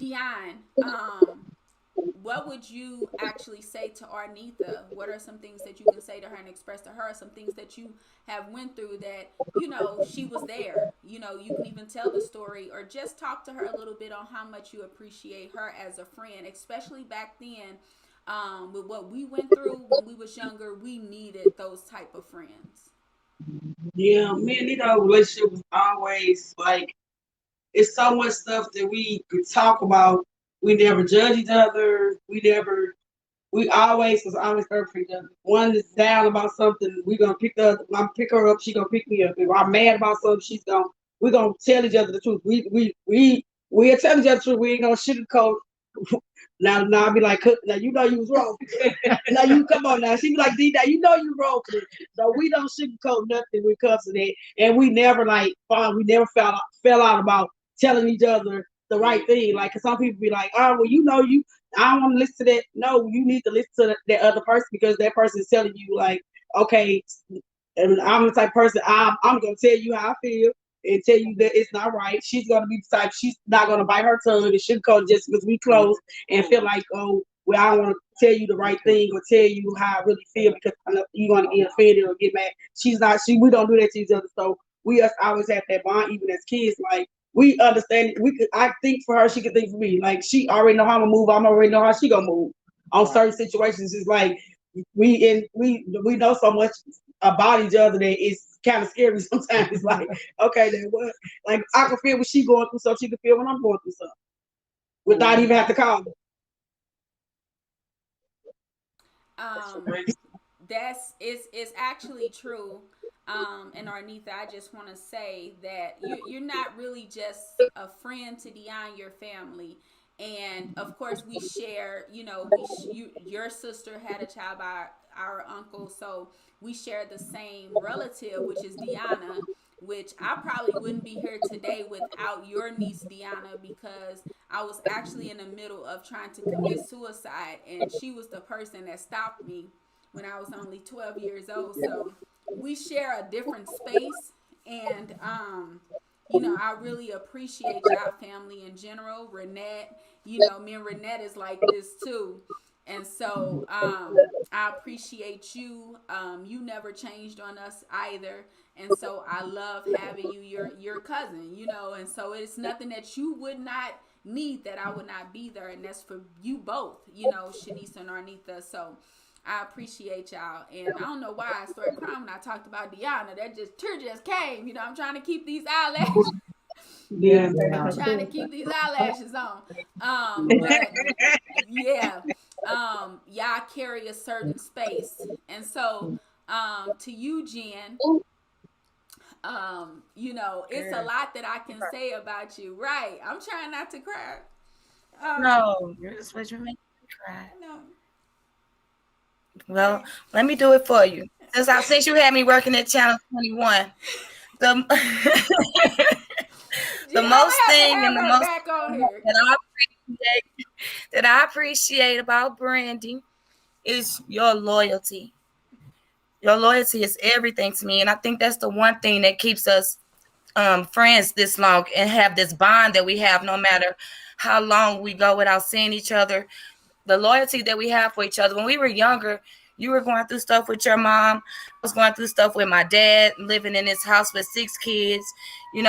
Dionne, what would you actually say to Arnetha? What are some things that you can say to her and express to her? Some things that you have went through that, she was there. You can even tell the story or just talk to her a little bit on how much you appreciate her as a friend, especially back then. With what we went through when we was younger, we needed those type of friends. Yeah, me and Nita relationship was always like, it's so much stuff that we could talk about. We never judge each other. We never we always was always there for each other. One is down about something, we gonna pick I'm pick her up, she gonna pick me up. If I'm mad about something, we're gonna tell each other the truth. We'll tell each other the truth. We ain't gonna sugarcoat. Now I be like, now you know you was wrong. Now you come on now. She be like, D, now you know you wrong for this. So we don't sugarcoat nothing when it comes to that. And we never we never fell out about telling each other the right thing. Like, cause some people be like, oh, well, I don't want to listen to that. No, you need to listen to that other person because that person is telling you like, okay, and I'm the type of person, I'm gonna tell you how I feel and tell you that it's not right. She's gonna be the type, she's not gonna bite her tongue and sugarcoat just because we close and feel like, oh, well, I want to tell you the right thing or tell you how I really feel because I know you're gonna get offended or get mad. We don't do that to each other. So we always have that bond, even as kids. Like we understand. I think for her, she could think for me. Like she already know how I'm gonna move. I'm already know how she gonna move on certain situations. It's like we know so much about each other that it's kind of scary sometimes. It's like, okay, then what? Like I can feel when she going through something, she can feel when I'm going through something without even have to call her. It's actually true. And Arnetha, I just want to say that you're not really just a friend to Dionne, your family. And of course, we share. You know, your sister had a child by our uncle, so we share the same relative, which is Deanna. Which I probably wouldn't be here today without your niece Deanna because I was actually in the middle of trying to commit suicide, and she was the person that stopped me when I was only 12 years old. So we share a different space, and I really appreciate y'all family in general. Renette, me and Renette is like this too. And so I appreciate you. You never changed on us either. And so I love having you, your cousin, and so it's nothing that you would not need that I would not be there. And that's for you both, Shanice and Arnetha. So I appreciate y'all. And I don't know why I started crying when I talked about Deanna. Tear just came. I'm trying to keep these eyelashes. Yeah, I'm trying to keep these eyelashes on. But yeah, y'all carry a certain space. And so, to you, Jen, it's a lot that I can say about you. Right. I'm trying not to cry. No, you're just what you make me cry. No. Well, let me do it for you. Since you had me working at Channel 21, the most thing and the most that I appreciate about Brandy is your loyalty. Your loyalty is everything to me, and I think that's the one thing that keeps us friends this long and have this bond that we have, no matter how long we go without seeing each other. The loyalty that we have for each other. When we were younger, you were going through stuff with your mom. I was going through stuff with my dad, living in this house with 6 kids. And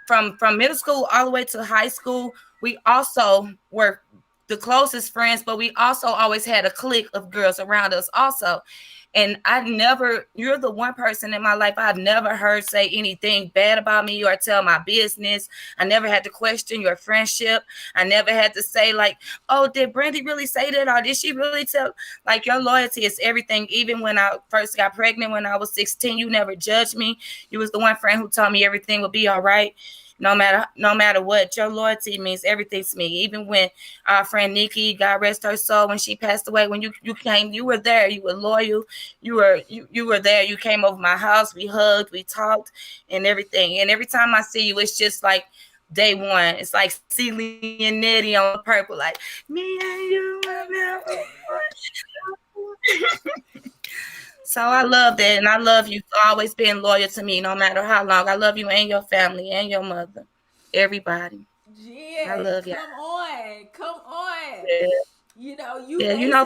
from middle school all the way to high school, we also were the closest friends, but we also always had a clique of girls around us also. And you're the one person in my life I've never heard say anything bad about me or tell my business. I never had to question your friendship. I never had to say like, oh, did Brandy really say that? Or did she really tell? Like, your loyalty is everything. Even when I first got pregnant, when I was 16, you never judged me. You was the one friend who told me everything would be all right. No matter what, your loyalty means everything to me. Even when our friend Nikki, God rest her soul, when she passed away, when you came, you were there. You were loyal. You were there. You came over my house. We hugged. We talked, and everything. And every time I see you, it's just like day one. It's like Celie and Nettie on the purple, like me and you. So I love that, and I love you for always being loyal to me, no matter how long. I love you and your family and your mother, everybody. Yeah, I love you. Come on. Yeah.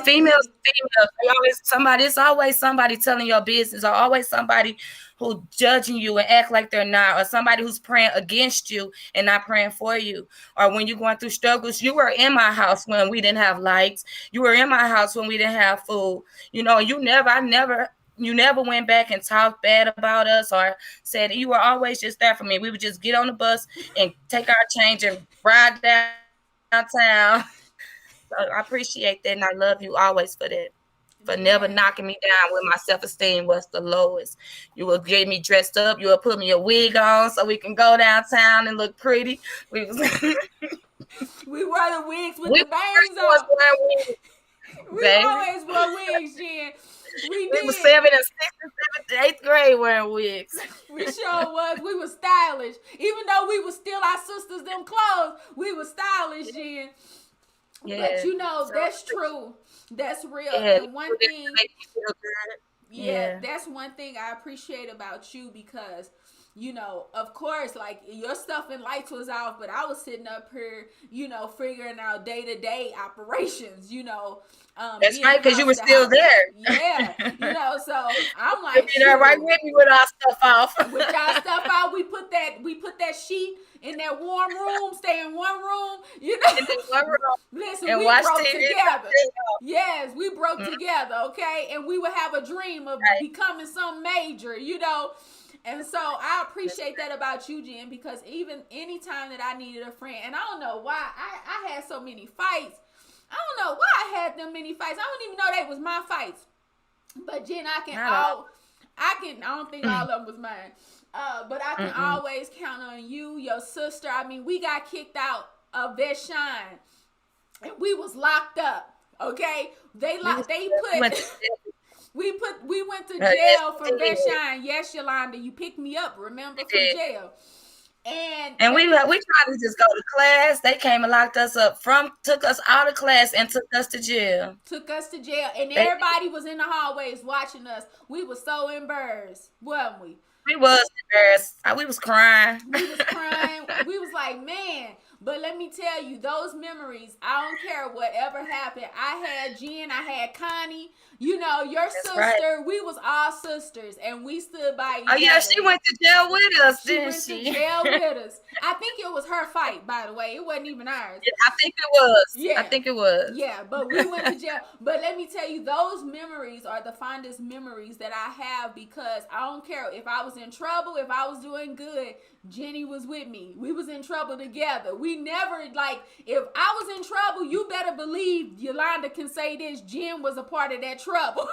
Females. It's always somebody telling your business, or always somebody who judging you and act like they're not, or somebody who's praying against you and not praying for you. Or when you're going through struggles, you were in my house when we didn't have lights. You were in my house when we didn't have food. You never went back and talked bad about us or said. You were always just there for me. We would just get on the bus and take our change and ride downtown. So I appreciate that, and I love you always for that. For never knocking me down when my self-esteem was the lowest. You will get me dressed up. You will put me a wig on so we can go downtown and look pretty. We wore the wigs with the bangs on. We always wore wigs, Jen. We were 7th and 6th and 7th and 8th grade wearing wigs. We sure was. We were stylish. Even though we would steal our sisters them clothes, we were stylish, Jen. Yeah. But you know, that's true. That's real. Yeah, and one thing, that's one thing I appreciate about you because, you know, of course, like your stuff in lights was off, but I was sitting up here, you know, figuring out day-to-day operations, you know. That's right, because you were still there. Yeah, you know, so I'm like, you're there right with me with our stuff off. With our stuff out, we put that sheet in that warm room, stay in one room, you know. In one room. Listen, and we broke together. Yes, we broke together, okay? And we would have a dream of becoming some major, you know. And so I appreciate that about you, Jen, because even anytime that I needed a friend, and I don't know why, I had so many fights. I don't know why I had them many fights. I don't even know they was my fights. But Jen, I don't think all of them was mine. But I can always count on you, your sister. I mean, we got kicked out of Vashon, and we was locked up. Okay, we went to jail for Vashon. Yes, Yolanda, you picked me up. Remember, from jail. And we tried to just go to class. They came and locked us up took us out of class and took us to jail. And everybody was in the hallways watching us. We were so embarrassed, wasn't we? We was embarrassed. We was crying. We was like, man. But let me tell you, those memories, I don't care whatever happened. I had Jen, I had Connie, you know, your sister. Right. We was all sisters, and we stood by each other. Oh, yeah, she went to jail with us, didn't she? She went to jail with us. I think it was her fight, by the way. It wasn't even ours. I think it was. Yeah. I think it was. Yeah, but we went to jail. But let me tell you, those memories are the fondest memories that I have because I don't care if I was in trouble, if I was doing good, Jenny was with me. We was in trouble together. We never, like, if I was in trouble, you better believe Yolanda can say this, Jen was a part of that trouble.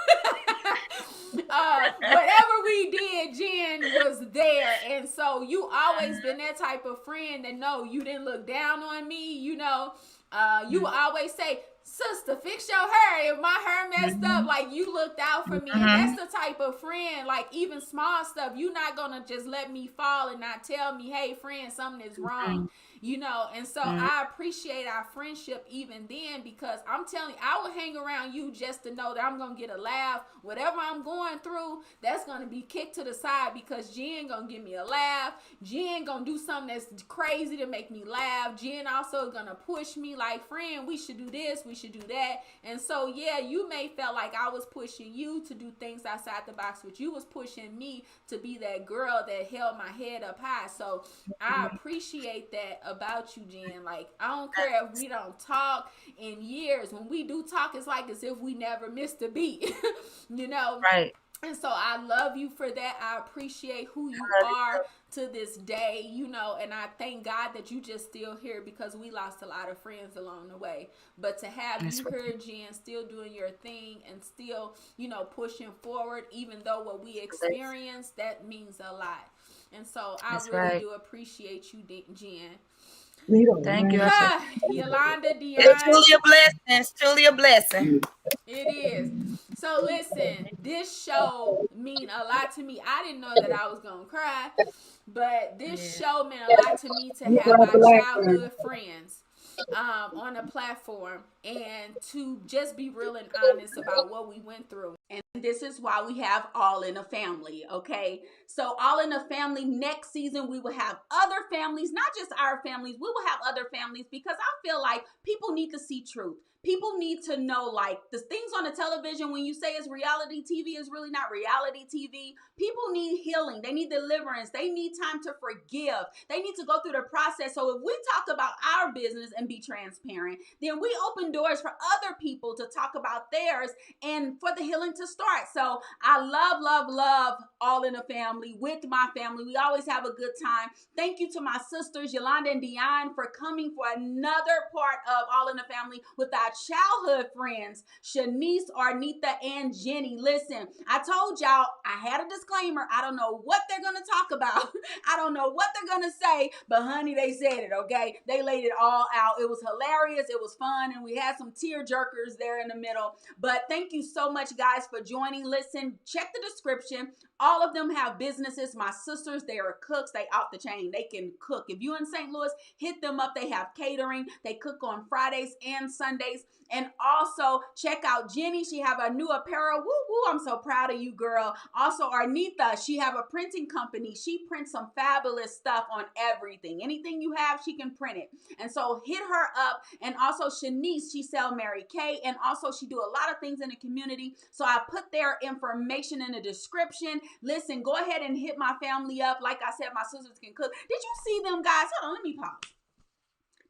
Whatever we did, Jen was there. And so you always been that type of friend that no, you didn't look down on me, you know. You always say, sister, fix your hair. If my hair messed up, like, you looked out for me. And that's the type of friend, like, even small stuff, you're not gonna just let me fall and not tell me, hey, friend, something is wrong. You know, and so I appreciate our friendship even then because I'm telling you, I would hang around you just to know that I'm going to get a laugh. Whatever I'm going through, that's going to be kicked to the side because Jen going to give me a laugh. Jen going to do something that's crazy to make me laugh. Jen also going to push me like, friend, we should do this, we should do that. And so, yeah, you may felt like I was pushing you to do things outside the box, but you was pushing me to be that girl that held my head up high. So I appreciate that about you, Jen. Like, I don't care if we don't talk in years. When we do talk, it's like as if we never missed a beat. You know? Right. And so I love you for that. I appreciate who you are to this day, you know, and I thank God that you just still here because we lost a lot of friends along the way. But to have you here, Jen, still doing your thing and still, you know, pushing forward, even though what we experienced, that means a lot. And so I really do appreciate you, Jen. Thank you. Yolanda, Dionne. It's truly a blessing. It's truly a blessing. It is. So listen, this show mean a lot to me. I didn't know that I was gonna cry, but this show meant a lot to me to have our childhood friends on a platform and to just be real and honest about what we went through. And this is why we have All in a Family, okay? So All in a Family, next season, we will have other families, not just our families. We will have other families because I feel like people need to see truth. People need to know, like, the things on the television, when you say it's reality TV, is really not reality TV. People need healing. They need deliverance. They need time to forgive. They need to go through the process. So if we talk about our business and be transparent, then we open doors for other people to talk about theirs and for the healing to start. So I love All in a Family with my family. We always have a good time. Thank you to my sisters, Yolanda and Dionne, for coming for another part of All in a Family with our childhood friends, Shanice, Arnetha, and Jenny. Listen, I told y'all I had a disclaimer. I don't know what they're going to talk about. I don't know what they're going to say, but honey, they said it, okay? They laid it all out. It was hilarious. It was fun, and we had some tear jerkers there in the middle. But thank you so much, guys, for joining. Listen, check the description. All of them have businesses. My sisters, they are cooks. They off the chain. They can cook. If you're in St. Louis, hit them up. They have catering. They cook on Fridays and Sundays. And also check out Jenny. She have a new apparel. Woo woo. I'm so proud of you, girl. Also Arnetha, she have a printing company. She prints some fabulous stuff on everything. Anything you have, she can print it. And so hit her up. And also Shanice, she sell Mary Kay. And also she do a lot of things in the community. So I put their information in the description. Listen, go ahead and hit my family up. Like I said, my sisters can cook. Did you see them, guys? Hold on, let me pause.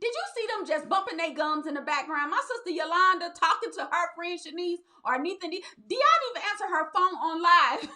Did you see them just bumping their gums in the background? My sister Yolanda talking to her friend Shanice, Arnetha, Dionne even answered her phone on live.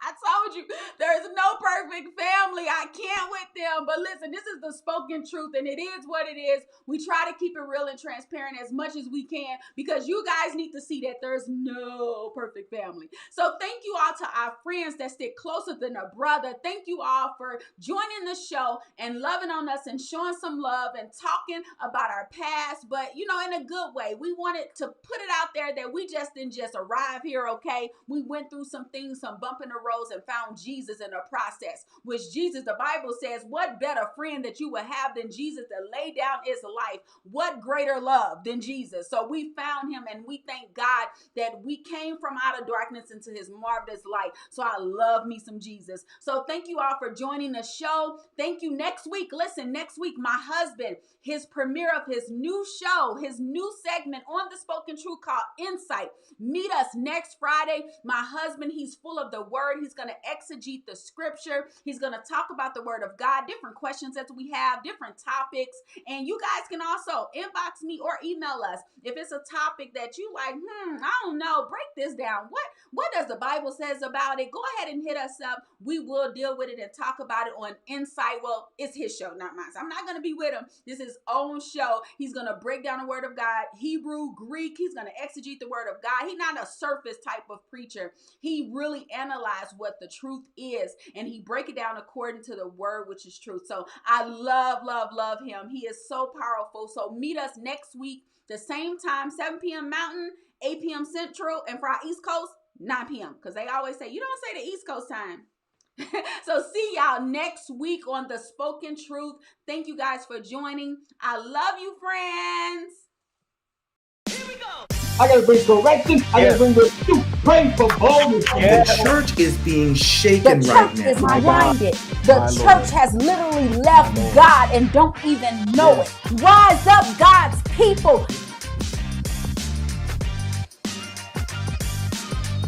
I told you, there's no perfect family. I can't with them. But listen, this is the spoken truth, and it is what it is. We try to keep it real and transparent as much as we can because you guys need to see that there's no perfect family. So thank you all to our friends that stick closer than a brother. Thank you all for joining the show and loving on us and showing some love and talking about our past, but you know, in a good way. We wanted to put it out there that we just didn't just arrive here, okay? We went through some things, some bump in the road, and found Jesus in the process, which Jesus, the Bible says, what better friend that you would have than Jesus to lay down his life? What greater love than Jesus? So we found him, and we thank God that we came from out of darkness into his marvelous light. So I love me some Jesus. So thank you all for joining the show. Thank you. Next week, listen, next week, my husband, his premiere of his new show, his new segment on The Spoken Truth called Insight. Meet us next Friday. My husband, he's full of the word. He's going to exegete the scripture. He's going to talk about the word of God, different questions that we have, different topics. And you guys can also inbox me or email us if it's a topic that you like, I don't know, break this down. What does the Bible says about it? Go ahead and hit us up. We will deal with it and talk about it on Insight. Well, it's his show, not mine. So I'm not going to be with him. This is his own show. He's going to break down the word of God, Hebrew, Greek. He's going to exegete the word of God. He's not a surface type of preacher. He really analyzed what the truth is, and he break it down according to the word, which is truth. So I love him. He is so powerful. So meet us next week, the same time, 7 p.m. Mountain, 8 p.m. Central, and for our East Coast, 9 p.m. Because they always say, you don't say the East Coast time. So see y'all next week on The Spoken Truth. Thank you guys for joining. I love you, friends. Here we go. I gotta bring correction. I gotta bring the truth. Pray for boldness. The church is being shaken right now. The church is blinded. The church has literally left God and don't even know it. Rise up, God's people.